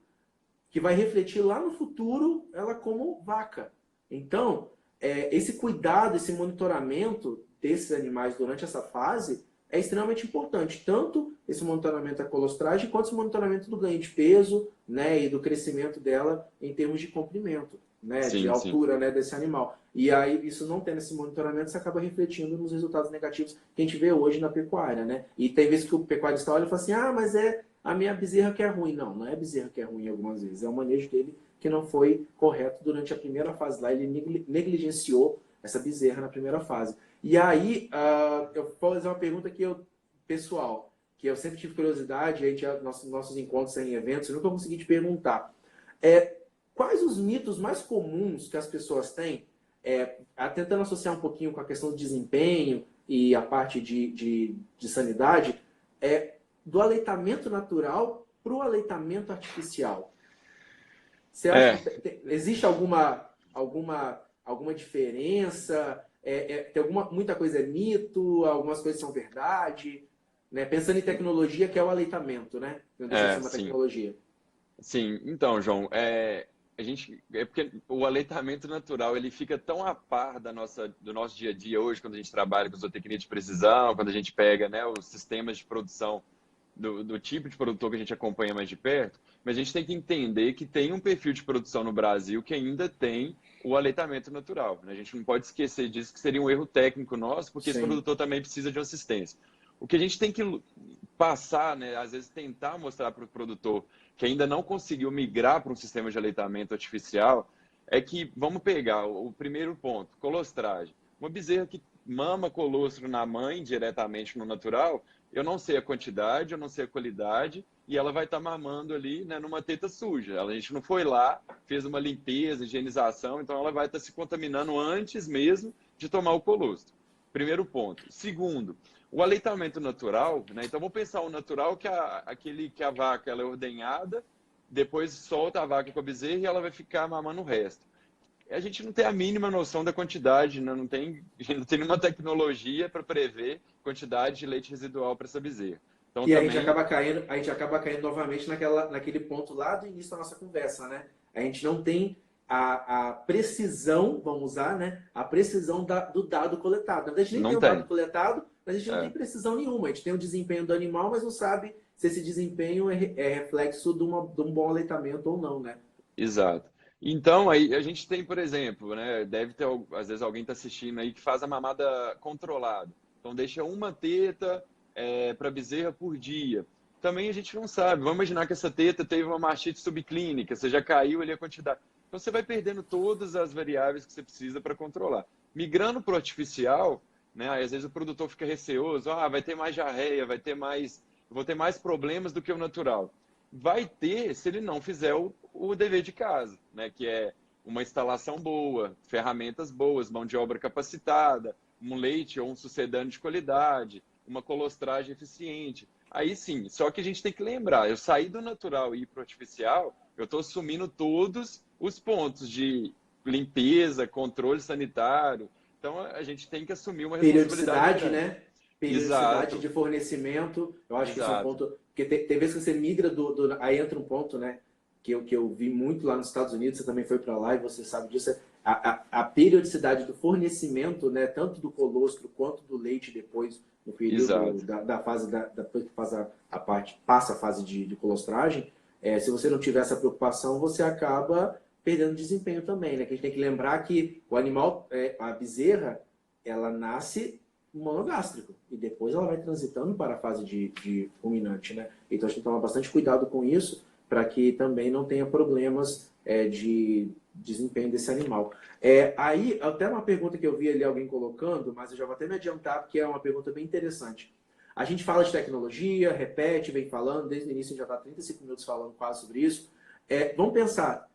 que vai refletir lá no futuro ela como vaca. Então, esse cuidado, esse monitoramento desses animais durante essa fase é extremamente importante. Tanto esse monitoramento da colostragem, quanto esse monitoramento do ganho de peso, né, e do crescimento dela em termos de comprimento, né, de sim, sim. altura, né, desse animal. E aí, isso não tendo esse monitoramento, isso acaba refletindo nos resultados negativos que a gente vê hoje na pecuária, né? E tem vezes que o pecuarista olha e fala assim, mas a minha bezerra que é ruim. Não, não é a bezerra que é ruim algumas vezes. É o manejo dele que não foi correto durante a primeira fase lá. Ele negligenciou essa bezerra na primeira fase. E aí, eu vou fazer uma pergunta pessoal, que eu sempre tive curiosidade, nossos encontros em eventos, eu nunca consegui te perguntar. Quais os mitos mais comuns que as pessoas têm, tentando associar um pouquinho com a questão do desempenho e a parte de sanidade, do aleitamento natural para o aleitamento artificial? Você acha que existe alguma diferença? Muita coisa é mito, algumas coisas são verdade, né? Pensando em tecnologia, que é o aleitamento, né? Não deixa de ser uma Sim. tecnologia. Sim, então, João, porque o aleitamento natural ele fica tão a par do nosso dia a dia hoje, quando a gente trabalha com zootecnia de precisão, quando a gente pega, né, os sistemas de produção do tipo de produtor que a gente acompanha mais de perto, mas a gente tem que entender que tem um perfil de produção no Brasil que ainda tem o aleitamento natural, né? A gente não pode esquecer disso, que seria um erro técnico nosso, porque esse Sim, produtor também precisa de uma assistência. O que a gente tem que passar, né, às vezes tentar mostrar para o produtor que ainda não conseguiu migrar para um sistema de aleitamento artificial, é que, vamos pegar o primeiro ponto, colostragem. Uma bezerra que mama colostro na mãe, diretamente no natural, eu não sei a quantidade, eu não sei a qualidade, e ela vai estar mamando ali, né, numa teta suja. A gente não foi lá, fez uma limpeza, higienização, então ela vai estar se contaminando antes mesmo de tomar o colostro. Primeiro ponto. Segundo, o aleitamento natural, né? Então vamos pensar o natural que que a vaca ela é ordenhada, depois solta a vaca com a bezerra e ela vai ficar mamando o resto. A gente não tem a mínima noção da quantidade, né? Não tem nenhuma tecnologia para prever quantidade de leite residual para essa bezerra. Então que também, a gente acaba caindo novamente naquele ponto lá do início da nossa conversa, né? A gente não tem a precisão, vamos usar, né? A precisão do dado coletado. A gente nem não tem o dado tem. coletado, mas a gente não tem É, precisão nenhuma. A gente tem o desempenho do animal, mas não sabe se esse desempenho é reflexo de um bom aleitamento ou não, né? exato. Então, aí a gente tem, por exemplo, né? Deve ter, às vezes, alguém está assistindo aí que faz a mamada controlada. Então, deixa uma teta para bezerra por dia. Também a gente não sabe. Vamos imaginar que essa teta teve uma mastite subclínica, você já caiu ali a quantidade. Então, você vai perdendo todas as variáveis que você precisa para controlar. Migrando para o artificial, né? Aí, às vezes o produtor fica receoso, vai ter mais diarreia, vou ter mais problemas do que o natural. Vai ter se ele não fizer o dever de casa, né? Que é uma instalação boa, ferramentas boas, mão de obra capacitada, um leite ou um sucedâneo de qualidade, uma colostragem eficiente. Aí sim, só que a gente tem que lembrar, eu saí do natural e ir para o artificial, eu estou assumindo todos os pontos de limpeza, controle sanitário. Então a gente tem que assumir uma responsabilidade Periodicidade, grande. né? Periodicidade Exato, de fornecimento. Eu acho que isso é um exato. ponto. Porque tem vezes que você migra aí entra um ponto, né? Que eu vi muito lá nos Estados Unidos, você também foi para lá e você sabe disso. A periodicidade do fornecimento, né? Tanto do colostro quanto do leite depois, no período Exato. da fase, depois que faz passa a fase de colostragem. Se você não tiver essa preocupação, você acaba perdendo desempenho também, né? Que a gente tem que lembrar que o animal, a bezerra, ela nasce monogástrico. E depois ela vai transitando para a fase de ruminante, né? Então a gente tem que tomar bastante cuidado com isso, para que também não tenha problemas de desempenho desse animal. Aí, até uma pergunta que eu vi ali alguém colocando, mas eu já vou até me adiantar, porque é uma pergunta bem interessante. A gente fala de tecnologia, repete, vem falando, desde o início a gente já está 35 minutos falando quase sobre isso. Vamos pensar,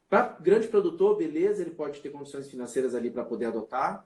para grande produtor, beleza, ele pode ter condições financeiras ali para poder adotar.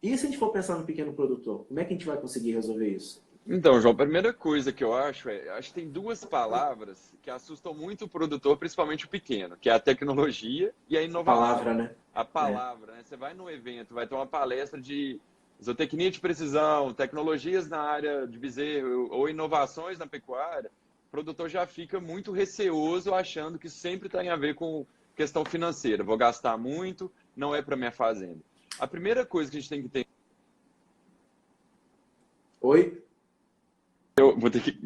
E se a gente for pensar no pequeno produtor, como é que a gente vai conseguir resolver isso? Então, João, a primeira coisa que eu acho acho que tem duas palavras que assustam muito o produtor, principalmente o pequeno, que é a tecnologia e a A palavra, inovação. né? A palavra, né? Você vai num evento, vai ter uma palestra de zootecnia de precisão, tecnologias na área de bezerro ou inovações na pecuária, o produtor já fica muito receoso, achando que sempre tem a ver com questão financeira. Vou gastar muito, não é para minha fazenda. A primeira coisa que a gente tem que ter. Oi? Eu vou ter que.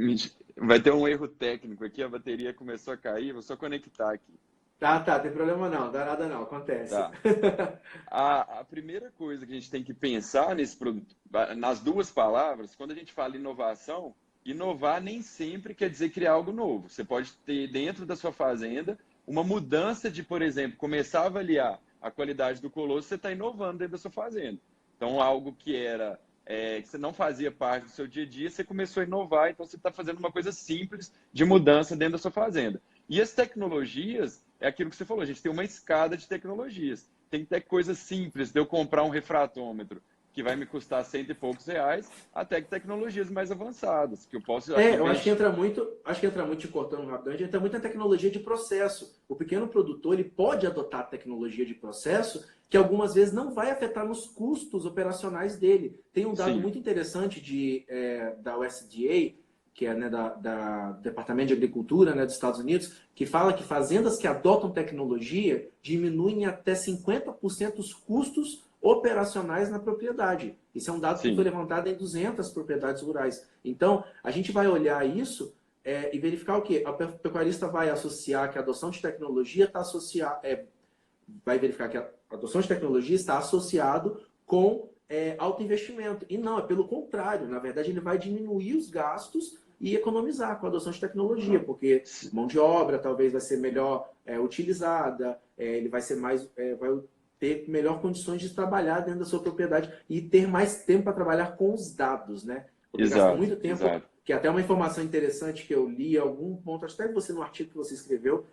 Vai ter um erro técnico aqui, a bateria começou a cair, vou só conectar aqui. Tá, tem problema não, dá nada não, acontece. Tá. A primeira coisa que a gente tem que pensar nesse produto, nas duas palavras, quando a gente fala inovação, inovar nem sempre quer dizer criar algo novo. Você pode ter dentro da sua fazenda uma mudança de, por exemplo, começar a avaliar a qualidade do colosso, você está inovando dentro da sua fazenda. Então, algo que era que você não fazia parte do seu dia a dia, você começou a inovar, então você está fazendo uma coisa simples de mudança dentro da sua fazenda. E as tecnologias, é aquilo que você falou, a gente tem uma escada de tecnologias. Tem que ter coisas simples, de eu comprar um refratômetro que vai me custar cento e poucos reais, até que tecnologias mais avançadas, que eu posso Eu acho que investir. entra muito, te cortando rapidamente, entra muito na tecnologia de processo. O pequeno produtor ele pode adotar a tecnologia de processo que algumas vezes não vai afetar nos custos operacionais dele. Tem um dado Sim, muito interessante da USDA, que é, né, da Departamento de Agricultura, né, dos Estados Unidos, que fala que fazendas que adotam tecnologia diminuem até 50% os custos operacionais na propriedade. Isso é um dado que foi sim, levantado em 200 propriedades rurais. Então, a gente vai olhar isso e verificar o quê? O pecuarista vai associar que a adoção de tecnologia está associada, vai verificar que a adoção de tecnologia está associado com alto investimento. E não, é pelo contrário. Na verdade, ele vai diminuir os gastos e economizar com a adoção de tecnologia, porque mão de obra talvez vai ser melhor utilizada, ele vai ser mais, vai ter melhor condições de trabalhar dentro da sua propriedade e ter mais tempo para trabalhar com os dados, né? Porque gasta exato, muito tempo, exato. que até uma informação interessante que eu li, algum ponto, acho que até você no artigo que você escreveu,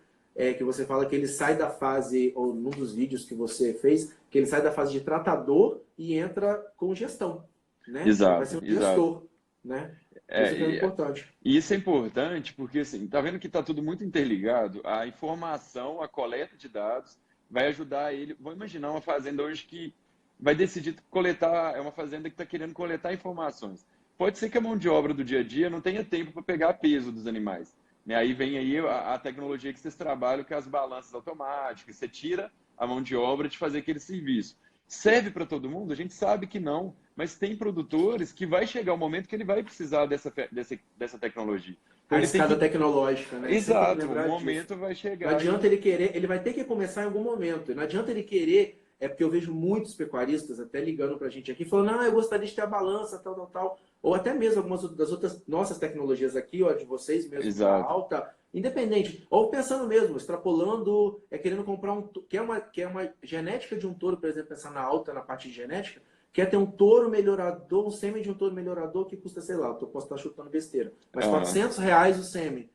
que você fala que ele sai da fase, ou num dos vídeos que você fez, que ele sai da fase de tratador e entra com gestão, né? Ele vai Exato, ser um exato. gestor, né? Isso que é É, importante. e isso é importante porque, assim, tá vendo que está tudo muito interligado? A informação, a coleta de dados vai ajudar ele. Vamos imaginar uma fazenda hoje que vai decidir coletar, é uma fazenda que está querendo coletar informações. Pode ser que a mão de obra do dia a dia não tenha tempo para pegar peso dos animais, né? Aí vem aí a tecnologia que vocês trabalham, que é as balanças automáticas. Você tira a mão de obra de fazer aquele serviço. Serve para todo mundo? A gente sabe que não, mas tem produtores que vai chegar o momento que ele vai precisar dessa tecnologia. Então A ele tem escada que. tecnológica, né? Sempre tem que Exato, o lembrar disso. momento vai Não chegar adianta e. ele querer, ele vai ter que começar em algum momento. Não adianta ele querer, porque eu vejo muitos pecuaristas até ligando para a gente aqui, falando, eu gostaria de ter a balança, tal, tal, tal. Ou até mesmo algumas das outras nossas tecnologias aqui, ó, de vocês mesmo da Exato. alta, independente. Ou pensando mesmo, extrapolando, querendo comprar que é uma genética de um touro, por exemplo, pensar na alta, na parte de genética, quer ter um touro melhorador, um sêmen de um touro melhorador que custa, sei lá, eu posso estar chutando besteira, mas Aham, R$ 400 o sêmen,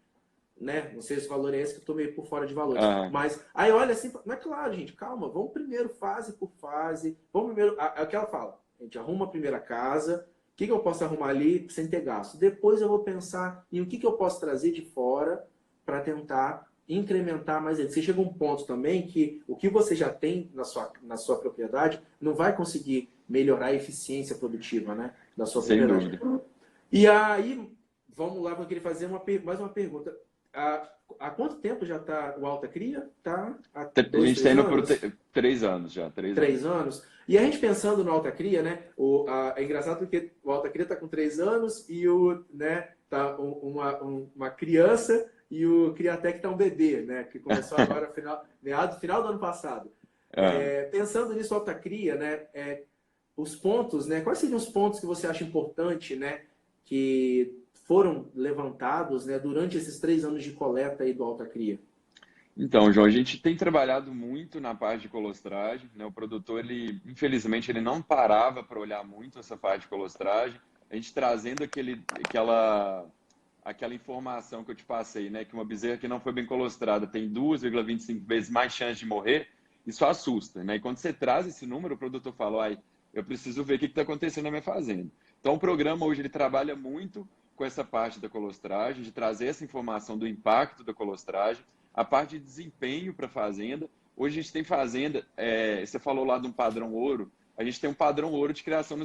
né? Não sei se o valor é esse, que eu tô meio por fora de valores. aham. Mas aí olha assim, mas claro, gente, calma, vamos primeiro fase por fase. Vamos primeiro. É o que ela fala. A gente arruma a primeira casa. O que eu posso arrumar ali sem ter gasto? Depois eu vou pensar em o que eu posso trazer de fora para tentar incrementar mais ele. Você chega a um ponto também que o que você já tem na sua propriedade não vai conseguir melhorar a eficiência produtiva, né, da sua Sem propriedade. dúvida. E aí, vamos lá, eu queria fazer mais uma pergunta. Há quanto tempo já está o Alta Cria? Tá há A gente 2, está 3 indo por anos? 3 anos já, 3 anos. 3 anos. E a gente pensando no Alta Cria, né? É engraçado porque o Alta Cria está com 3 anos e tá uma criança e o Criatec está um bebê, né? Que começou agora final do ano passado. Ah, Pensando nisso, Alta Cria, né? os pontos, né? Quais seriam os pontos que você acha importante, né? Que foram levantados, né? Durante esses 3 anos de coleta aí do Alta Cria? Então, João, a gente tem trabalhado muito na parte de colostragem, né? O produtor, infelizmente, ele não parava para olhar muito essa parte de colostragem. A gente trazendo aquela informação que eu te passei, né? Que uma bezerra que não foi bem colostrada tem 2,25 vezes mais chance de morrer, isso assusta, né? E quando você traz esse número, o produtor fala, ai, eu preciso ver o que está acontecendo na minha fazenda. Então, o programa hoje ele trabalha muito com essa parte da colostragem, de trazer essa informação do impacto da colostragem, a parte de desempenho para a fazenda. Hoje a gente tem fazenda, você falou lá de um padrão ouro, a gente tem um padrão ouro de criação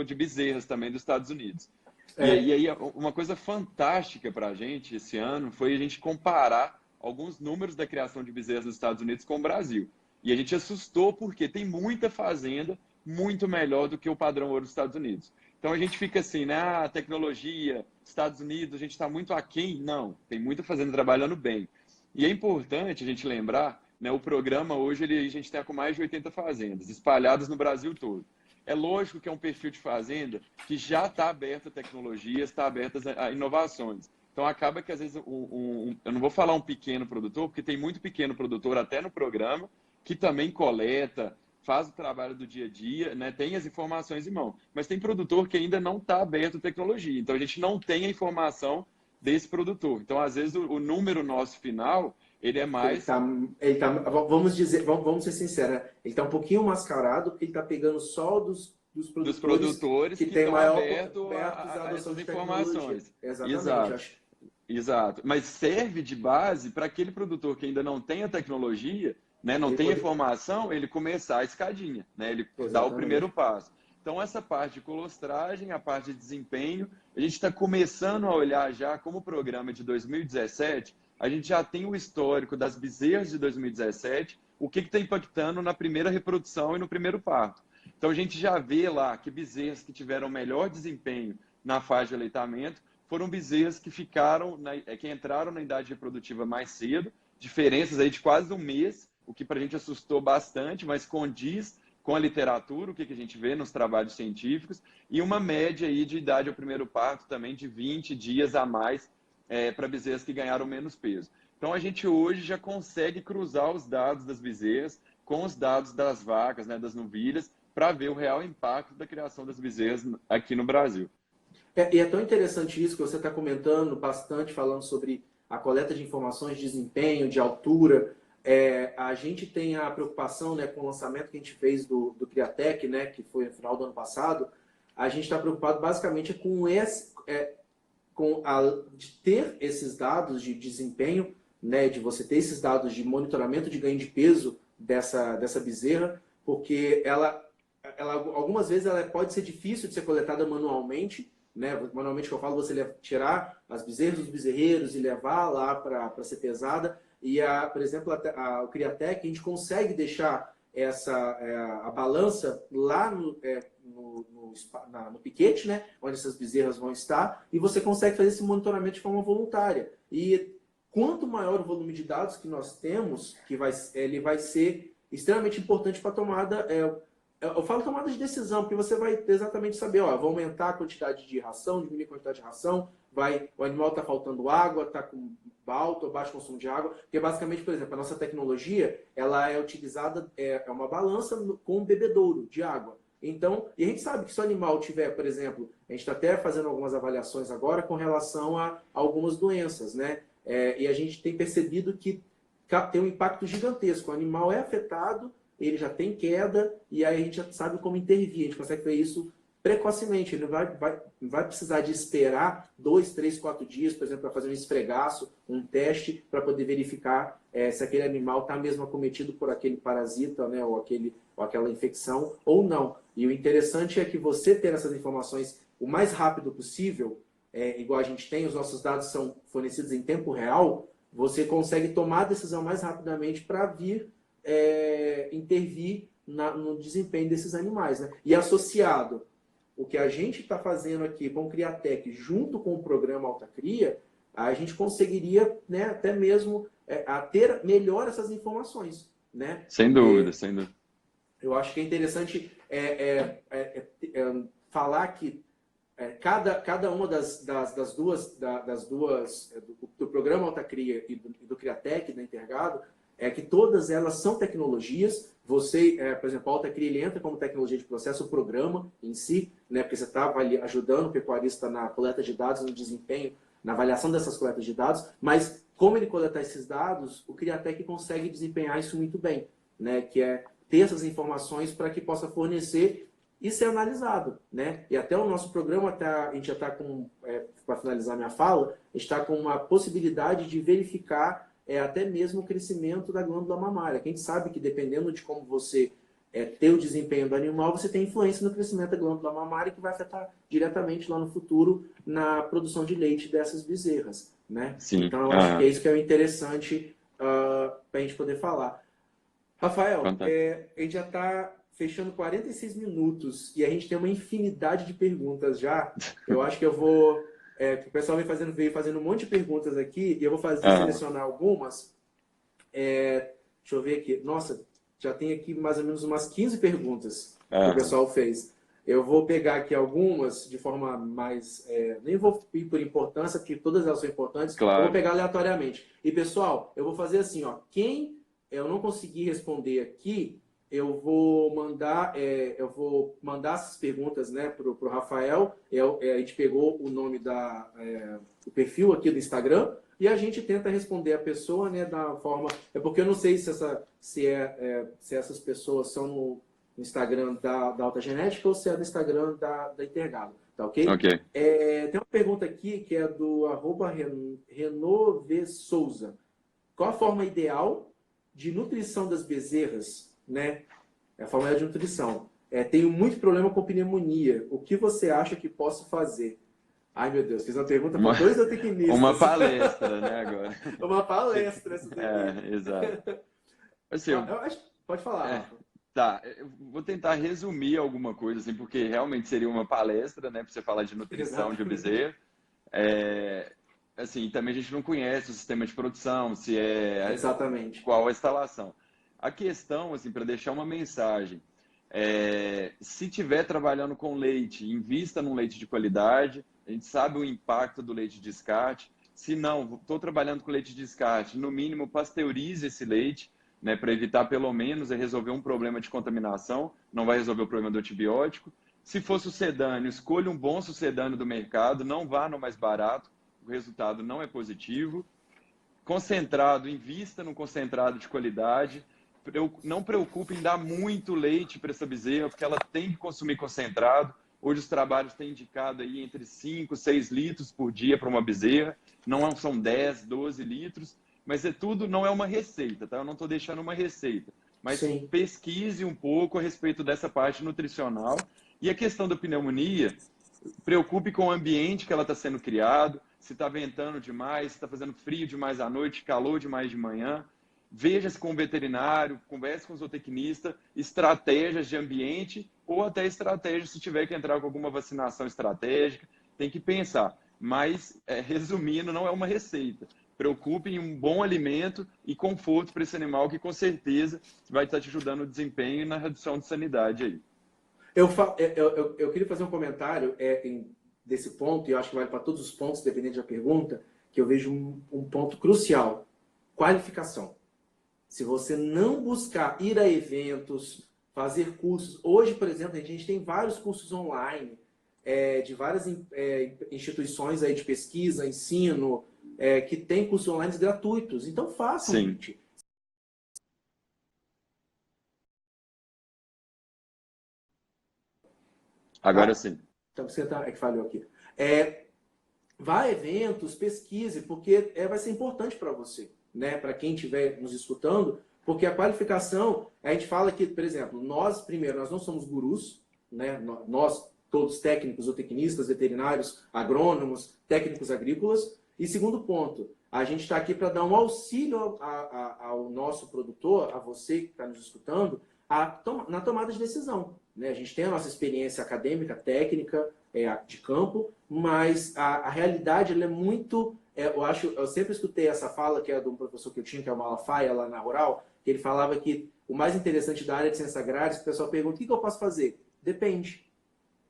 de bezerras também dos Estados Unidos. E É, aí, uma coisa fantástica para a gente esse ano foi a gente comparar alguns números da criação de bezerras nos Estados Unidos com o Brasil. E a gente assustou porque tem muita fazenda muito melhor do que o padrão ouro dos Estados Unidos. Então a gente fica assim, né? Ah, tecnologia, Estados Unidos, a gente está muito aquém. Não, tem muita fazenda trabalhando bem. E é importante a gente lembrar, né? O programa hoje a gente está com mais de 80 fazendas espalhadas no Brasil todo. É lógico que é um perfil de fazenda que já está aberto a tecnologias, está aberto a inovações. Então, acaba que, às vezes, eu não vou falar um pequeno produtor, porque tem muito pequeno produtor até no programa, que também coleta, faz o trabalho do dia a dia, né? Tem as informações em mão. Mas tem produtor que ainda não está aberto à tecnologia. Então, a gente não tem a informação desse produtor. Então, às vezes, o número nosso final, ele é ele mais tá, vamos dizer, vamos ser sinceros, né? Ele está um pouquinho mascarado porque ele está pegando só dos dos produtores produtores que que têm estão maior abertos abertos à a adoção essas de tecnologia. informações. Exatamente, Exato, acho. exato. Mas serve de base para aquele produtor que ainda não tem a tecnologia, né, não Ele tem a poder, informação, ele começar a escadinha, né, ele dá o primeiro exatamente. passo. Então, essa parte de colostragem, a parte de desempenho, a gente está começando a olhar já como o programa de 2017, a gente já tem o histórico das bezerras de 2017, o que está impactando na primeira reprodução e no primeiro parto. Então, a gente já vê lá que bezerras que tiveram melhor desempenho na fase de aleitamento foram bezerras que que entraram na idade reprodutiva mais cedo, diferenças aí de quase um mês, o que para a gente assustou bastante, mas condiz com a literatura, o que a gente vê nos trabalhos científicos, e uma média aí de idade ao primeiro parto também de 20 dias a mais para bezerras que ganharam menos peso. Então, a gente hoje já consegue cruzar os dados das bezerras com os dados das vacas, né, das novilhas, para ver o real impacto da criação das bezerras aqui no Brasil. E é tão interessante isso que você está comentando bastante, falando sobre a coleta de informações de desempenho, de altura. A gente tem a preocupação, né, com o lançamento que a gente fez do Criatec, né, que foi no final do ano passado. A gente está preocupado basicamente de ter esses dados de desempenho, né, de você ter esses dados de monitoramento de ganho de peso dessa bezerra, porque algumas vezes ela pode ser difícil de ser coletada manualmente, né? Manualmente que eu falo, você tirar as bezerras dos bezerreiros e levar lá para ser pesada. E, por exemplo, o Criatec, a gente consegue deixar a balança lá no piquete, né? Onde essas bezerras vão estar, e você consegue fazer esse monitoramento de forma voluntária. E quanto maior o volume de dados que nós temos, ele vai ser extremamente importante para a tomada. Eu falo tomada de decisão, porque você vai exatamente saber, ó, vou aumentar a quantidade de ração, diminuir a quantidade de ração, o animal está faltando água, está com alto ou baixo consumo de água, porque basicamente, por exemplo, a nossa tecnologia, ela é utilizada, é uma balança com um bebedouro de água. Então, e a gente sabe que se o animal tiver, por exemplo, a gente está até fazendo algumas avaliações agora com relação a algumas doenças, né? E a gente tem percebido que tem um impacto gigantesco. O animal é afetado, ele já tem queda, e aí a gente já sabe como intervir. A gente consegue ver isso precocemente. Ele vai precisar de esperar 2, 3, 4 dias, por exemplo, para fazer um esfregaço, um teste, para poder verificar se aquele animal está mesmo acometido por aquele parasita, né, ou aquela infecção, ou não. E o interessante é que você ter essas informações o mais rápido possível, igual a gente tem, os nossos dados são fornecidos em tempo real, você consegue tomar a decisão mais rapidamente para vir intervir no desempenho desses animais, né? E associado o que a gente está fazendo aqui com o Criatec junto com o programa Alta Cria, a gente conseguiria, né, até mesmo ter melhor essas informações, né? Sem dúvida, Porque sem dúvida. eu acho que é interessante falar que cada uma das duas do programa AltaCria e do Criatec, da Intergado, que todas elas são tecnologias. Você, por exemplo, a AltaCria ele entra como tecnologia de processo, o programa em si, né, porque você está ajudando o pecuarista na coleta de dados, no desempenho, na avaliação dessas coletas de dados, mas como ele coletar esses dados, o Criatec consegue desempenhar isso muito bem, né, que é ter essas informações para que possa fornecer e ser analisado, né? E até o nosso programa, a gente já está com, para finalizar minha fala, a gente está com uma possibilidade de verificar até mesmo o crescimento da glândula mamária. Que a gente sabe que dependendo de como você ter o desempenho do animal, você tem influência no crescimento da glândula mamária que vai afetar diretamente lá no futuro na produção de leite dessas bezerras, né? Sim. Então eu acho que é isso que é interessante para a gente poder falar. Rafael, a gente já está fechando 46 minutos e a gente tem uma infinidade de perguntas já. Eu acho que eu vou... o pessoal veio fazendo um monte de perguntas aqui e eu vou selecionar algumas. Deixa eu ver aqui. Nossa, já tem aqui mais ou menos umas 15 perguntas que o pessoal fez. Eu vou pegar aqui algumas de forma mais... nem vou ir por importância, porque todas elas são importantes. Claro. Eu vou pegar aleatoriamente. E, pessoal, eu vou fazer assim, ó. Quem eu não conseguir responder aqui, eu vou mandar essas perguntas, né, para o Rafael. A gente pegou o nome do perfil aqui do Instagram e a gente tenta responder a pessoa, né, da forma... porque eu não sei se essas pessoas são no Instagram da Altagenética ou se é do Instagram da Intergado, tá ok? Ok. Tem uma pergunta aqui que é do @RenouVSouza. Qual a forma ideal de nutrição das bezerras, né? É a forma de nutrição. Tenho muito problema com pneumonia. O que você acha que posso fazer? Ai, meu Deus, fiz uma pergunta para dois zootecnistas. Uma palestra, né, agora. Uma palestra, essa daqui. Exato. Assim, pode falar. Tá, eu vou tentar resumir alguma coisa, assim, porque realmente seria uma palestra, né, para você falar de nutrição de bezerro. Assim, também a gente não conhece o sistema de produção, se Exatamente. Qual a instalação. A questão, assim, para deixar uma mensagem, se estiver trabalhando com leite, invista num leite de qualidade. A gente sabe o impacto do leite de descarte. Se não, estou trabalhando com leite de descarte, no mínimo pasteurize esse leite, né, para evitar pelo menos resolver um problema de contaminação, não vai resolver o problema do antibiótico. Se for sucedâneo, escolha um bom sucedâneo do mercado, não vá no mais barato, o resultado não é positivo. Concentrado, invista no concentrado de qualidade. Não preocupe em dar muito leite para essa bezerra, porque ela tem que consumir concentrado. Hoje os trabalhos têm indicado aí entre 5 e 6 litros por dia para uma bezerra. Não são 10, 12 litros, mas tudo não é uma receita, tá? Eu não estou deixando uma receita. Mas Sim. Pesquise um pouco a respeito dessa parte nutricional. E a questão da pneumonia, preocupe com o ambiente que ela está sendo criado, se está ventando demais, se está fazendo frio demais à noite, calor demais de manhã. Veja-se com o veterinário, converse com o zootecnista, estratégias de ambiente ou até estratégias se tiver que entrar com alguma vacinação estratégica, tem que pensar. Mas, resumindo, não é uma receita. Preocupe em um bom alimento e conforto para esse animal que com certeza vai estar te ajudando no desempenho e na redução de sanidade aí. Eu queria fazer um comentário desse ponto, e eu acho que vale para todos os pontos, dependendo da pergunta, que eu vejo um ponto crucial. Qualificação. Se você não buscar ir a eventos, fazer cursos... Hoje, por exemplo, a gente tem vários cursos online, de várias instituições aí de pesquisa, ensino, que tem cursos online gratuitos. Então, façam, gente. Agora sim. Então, você que falhou aqui. Vá a eventos, pesquise, porque vai ser importante para você, né? Para quem estiver nos escutando, porque a qualificação, a gente fala que, por exemplo, nós não somos gurus, né? Nós, todos técnicos ou tecnistas, veterinários, agrônomos, técnicos agrícolas. E segundo ponto, a gente está aqui para dar um auxílio ao nosso produtor, a você que está nos escutando, na tomada de decisão, né? A gente tem a nossa experiência acadêmica, técnica, de campo, mas a realidade ela é muito eu sempre escutei essa fala, que é de um professor que eu tinha, que é o Malafaia, lá na Rural, que ele falava que o mais interessante da área de ciências agrárias, que o pessoal pergunta, o que eu posso fazer? Depende.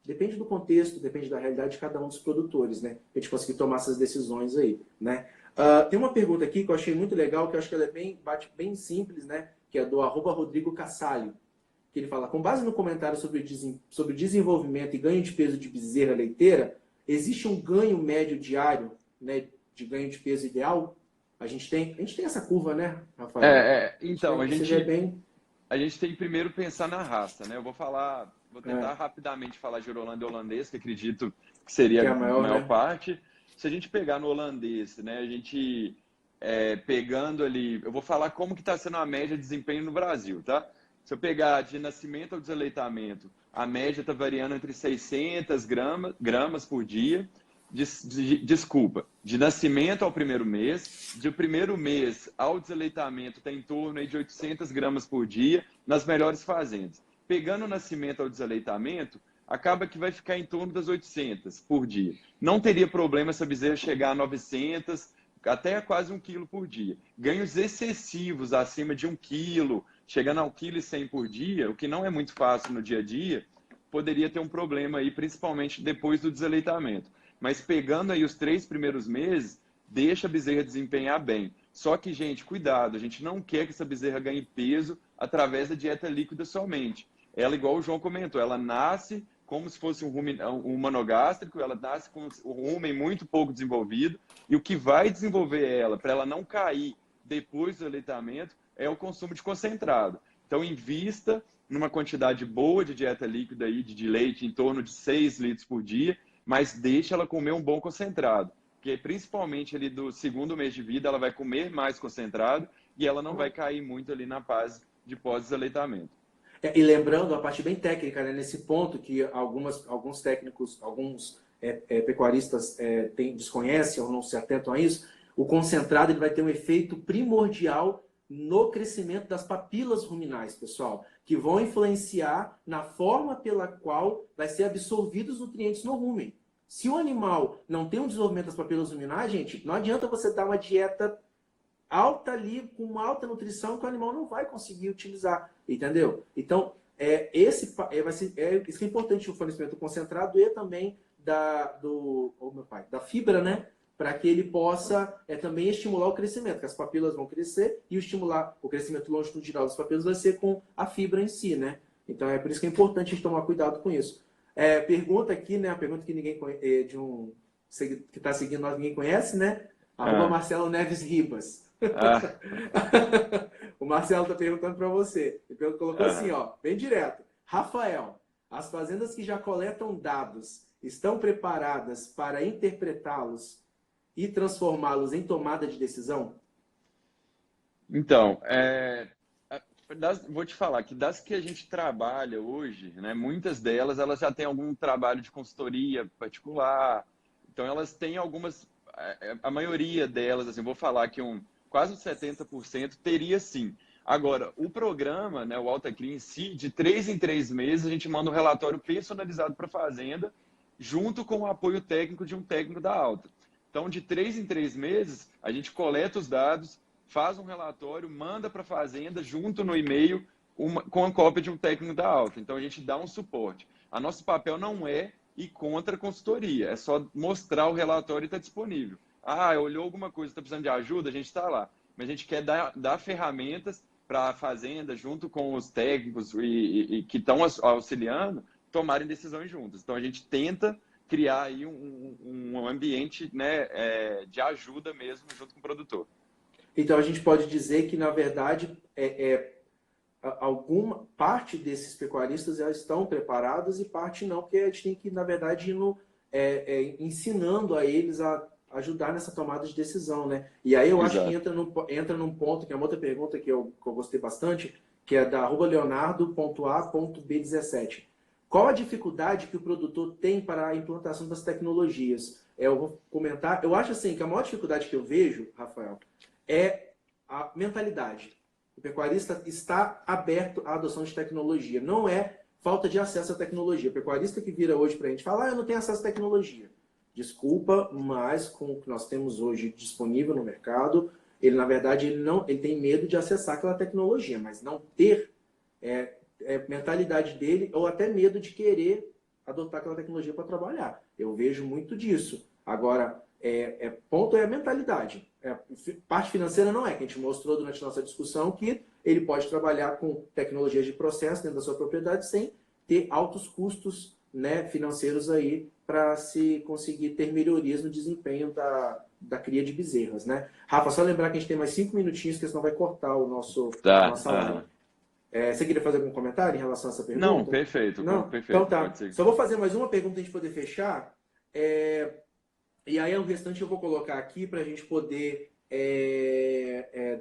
Depende do contexto, depende da realidade de cada um dos produtores, né? Pra gente conseguir tomar essas decisões aí, né? Tem uma pergunta aqui que eu achei muito legal, que eu acho que ela é bem simples, né? Que é do @Rodrigo Cassalho, que ele fala, com base no comentário sobre desenvolvimento e ganho de peso de bezerra leiteira, existe um ganho médio diário, né, de ganho de peso ideal? A gente tem essa curva, né, Rafael? Então, Você vê bem. a gente tem que primeiro pensar na raça, né? Vou tentar É, rapidamente falar de Holanda e holandês, que acredito que que é seria a a maior, maior né? parte. Se a gente pegar no holandês, né? A gente pegando ali, eu vou falar como que está sendo a média de desempenho no Brasil, tá? Se eu pegar de nascimento ao desaleitamento, a média está variando entre 600 gramas por dia. Desculpa, de nascimento ao primeiro mês, de primeiro mês ao desaleitamento está em torno aí de 800 gramas por dia nas melhores fazendas. Pegando o nascimento ao desaleitamento, acaba que vai ficar em torno das 800 por dia. Não teria problema essa bezerra chegar a 900, até a quase 1 quilo por dia. Ganhos excessivos acima de 1 quilo, chegando a 1,1 kg por dia, o que não é muito fácil no dia a dia, poderia ter um problema aí, principalmente depois do desaleitamento. Mas pegando aí os 3 primeiros meses, deixa a bezerra desempenhar bem. Só que, gente, cuidado, a gente não quer que essa bezerra ganhe peso através da dieta líquida somente. Ela, igual o João comentou, ela nasce como se fosse um monogástrico, ela nasce com o rumen muito pouco desenvolvido, e o que vai desenvolver ela, para ela não cair depois do aleitamento, é o consumo de concentrado. Então, invista numa quantidade boa de dieta líquida aí, de leite, em torno de 6 litros por dia, mas deixa ela comer um bom concentrado, porque principalmente ali do segundo mês de vida ela vai comer mais concentrado e ela não vai cair muito ali na fase de pós-desaleitamento. E lembrando a parte bem técnica, né, nesse ponto que alguns técnicos, pecuaristas desconhecem ou não se atentam a isso, o concentrado ele vai ter um efeito primordial no crescimento das papilas ruminais, pessoal, que vão influenciar na forma pela qual vai ser absorvidos os nutrientes no rumen. Se o animal não tem um desenvolvimento das papilas ruminais, gente, não adianta você dar uma dieta alta ali, com uma alta nutrição, que o animal não vai conseguir utilizar, entendeu? Então, isso que é importante, o fornecimento concentrado e também da fibra, né? Para que ele possa também estimular o crescimento, que as papilas vão crescer e estimular o crescimento longitudinal das papilas vai ser com a fibra em si, né? Então, é por isso que é importante a gente tomar cuidado com isso. Pergunta aqui, né? A pergunta que ninguém que está seguindo nós, ninguém conhece, né? @Marcelo Neves Ribas. Ah, O Marcelo está perguntando para você. Ele colocou assim, ah. ó, bem direto. Rafael, as fazendas que já coletam dados estão preparadas para interpretá-los e transformá-los em tomada de decisão? Então, vou te falar que das que a gente trabalha hoje, né, muitas delas elas já têm algum trabalho de consultoria particular. Então, elas têm algumas, a maioria delas, assim, vou falar que quase uns 70% teria sim. Agora, o programa, né, o AltaClean em si, de 3 em 3 meses, a gente manda um relatório personalizado para a fazenda, junto com o apoio técnico de um técnico da Alta. Então, de 3 em 3 meses, a gente coleta os dados, faz um relatório, manda para a fazenda, junto no e-mail, com a cópia de um técnico da Alta. Então, a gente dá um suporte. A nosso papel não é ir contra a consultoria, é só mostrar o relatório e está disponível. Olhou alguma coisa, está precisando de ajuda, a gente está lá. Mas a gente quer dar ferramentas para a fazenda, junto com os técnicos e que estão auxiliando, tomarem decisões juntas. Então, a gente tenta criar aí um ambiente, né, de ajuda mesmo junto com o produtor. Então, a gente pode dizer que, na verdade, alguma parte desses pecuaristas já estão preparados e parte não, porque a gente tem que, na verdade, ensinando a eles a ajudar nessa tomada de decisão, né? E aí eu acho que Exato. entra num ponto, que é uma outra pergunta que eu gostei bastante, que é da @leonardo.a.b17. Qual a dificuldade que o produtor tem para a implantação das tecnologias? Eu vou comentar. Eu acho assim que a maior dificuldade que eu vejo, Rafael, é a mentalidade. O pecuarista está aberto à adoção de tecnologia. Não é falta de acesso à tecnologia. O pecuarista que vira hoje para a gente fala, eu não tenho acesso à tecnologia. Desculpa, mas com o que nós temos hoje disponível no mercado, ele, na verdade, ele tem medo de acessar aquela tecnologia, mas não ter mentalidade dele, ou até medo de querer adotar aquela tecnologia para trabalhar. Eu vejo muito disso. Agora, ponto é a mentalidade. Parte financeira não é, que a gente mostrou durante a nossa discussão que ele pode trabalhar com tecnologias de processo dentro da sua propriedade sem ter altos custos, né, financeiros aí para se conseguir ter melhorias no desempenho da cria de bezerras, né? Rafa, só lembrar que a gente tem mais 5 minutinhos, porque senão vai cortar a nossa live. Você queria fazer algum comentário em relação a essa pergunta? Não, perfeito. Não? Perfeito. Então tá. Só vou fazer mais uma pergunta para a gente poder fechar. E aí o restante eu vou colocar aqui para a gente poder...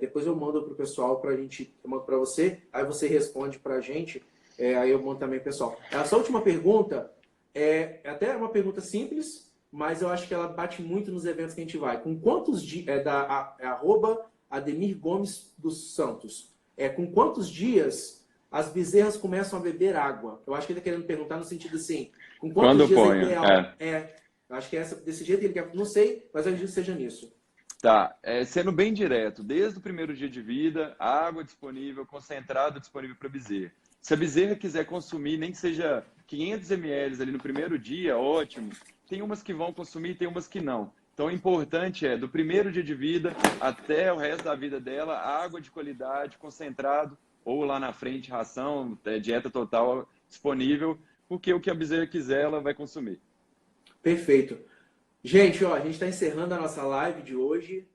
depois eu mando para o pessoal, eu mando para você, aí você responde para a gente, aí eu mando também, pessoal. Essa última pergunta é até uma pergunta simples, mas eu acho que ela bate muito nos eventos que a gente vai. Com quantos dias... @ Ademir Gomes dos Santos. Com quantos dias as bezerras começam a beber água? Eu acho que ele está querendo perguntar no sentido assim, com quantos dias é ideal? Acho que desse jeito que ele quer... Não sei, mas eu acredito que seja nisso. Tá, sendo bem direto, desde o primeiro dia de vida, água disponível, concentrado disponível para bezerra. Se a bezerra quiser consumir, nem que seja 500 ml ali no primeiro dia, ótimo. Tem umas que vão consumir, tem umas que não. Então, o importante do primeiro dia de vida até o resto da vida dela, água de qualidade, concentrado, ou lá na frente, ração, dieta total disponível, porque o que a bezerra quiser, ela vai consumir. Perfeito. Gente, a gente está encerrando a nossa live de hoje.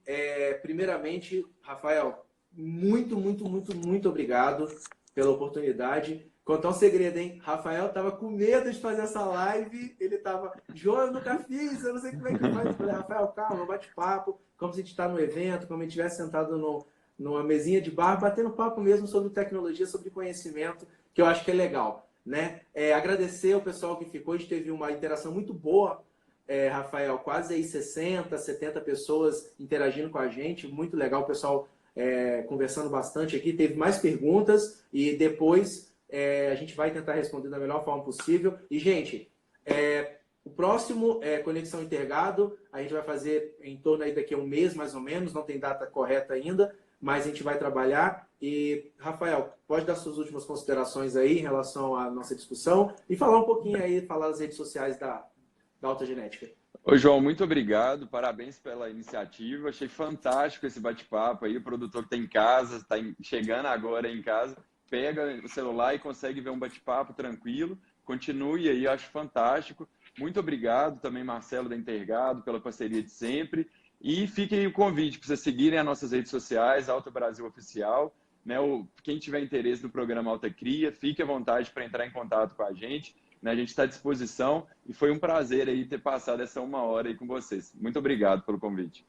Primeiramente, Rafael, muito, muito, muito, muito obrigado pela oportunidade. Contar um segredo, hein? Rafael estava com medo de fazer essa live. Ele estava, João, eu nunca fiz, eu não sei como é que faz. Eu falei, Rafael, calma, bate-papo, como se a gente está no evento, como se a gente estivesse sentado numa mesinha de bar, batendo papo mesmo sobre tecnologia, sobre conhecimento, que eu acho que é legal, né? Agradecer ao pessoal que ficou, a gente teve uma interação muito boa, Rafael, quase aí 60, 70 pessoas interagindo com a gente, muito legal, o pessoal conversando bastante aqui, teve mais perguntas e depois a gente vai tentar responder da melhor forma possível. E, gente, o próximo Conexão Intergado, a gente vai fazer em torno aí daqui a um mês, mais ou menos, não tem data correta ainda, mas a gente vai trabalhar. E, Rafael, pode dar suas últimas considerações aí em relação à nossa discussão e falar um pouquinho aí, falar das redes sociais da Alta Genética. Ô, João, muito obrigado, parabéns pela iniciativa, achei fantástico esse bate-papo aí, o produtor que está em casa, está chegando agora em casa, pega o celular e consegue ver um bate-papo tranquilo, continue aí, acho fantástico. Muito obrigado também, Marcelo da Intergado, pela parceria de sempre, e fique aí o convite para vocês seguirem as nossas redes sociais, Alta Brasil Oficial, né? Quem tiver interesse no programa Alta Cria, fique à vontade para entrar em contato com a gente. A gente está à disposição e foi um prazer aí ter passado essa 1 hora aí com vocês. Muito obrigado pelo convite.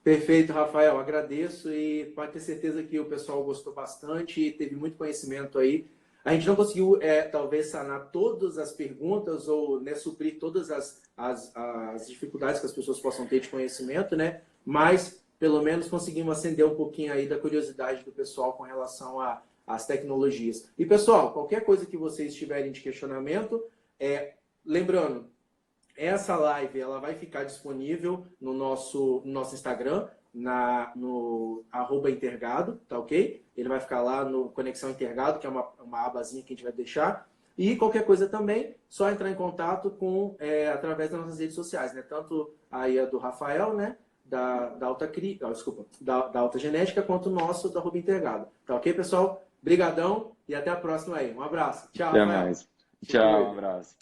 Perfeito, Rafael. Agradeço e pode ter certeza que o pessoal gostou bastante e teve muito conhecimento aí. A gente não conseguiu, talvez, sanar todas as perguntas ou, né, suprir todas as dificuldades que as pessoas possam ter de conhecimento, né? Mas, pelo menos, conseguimos acender um pouquinho aí da curiosidade do pessoal com relação às tecnologias. E, pessoal, qualquer coisa que vocês tiverem de questionamento, lembrando, essa live ela vai ficar disponível no nosso Instagram, no @intergado, tá ok? Ele vai ficar lá no Conexão Intergado, que é uma abazinha que a gente vai deixar. E qualquer coisa também, só entrar em contato através das nossas redes sociais, né? Tanto aí a do Rafael, né? Da Alta Genética, quanto o nosso da @intergado. Tá ok, pessoal? Brigadão e até a próxima aí. Um abraço. Tchau, Até Rafael. mais. Tchau, um abraço.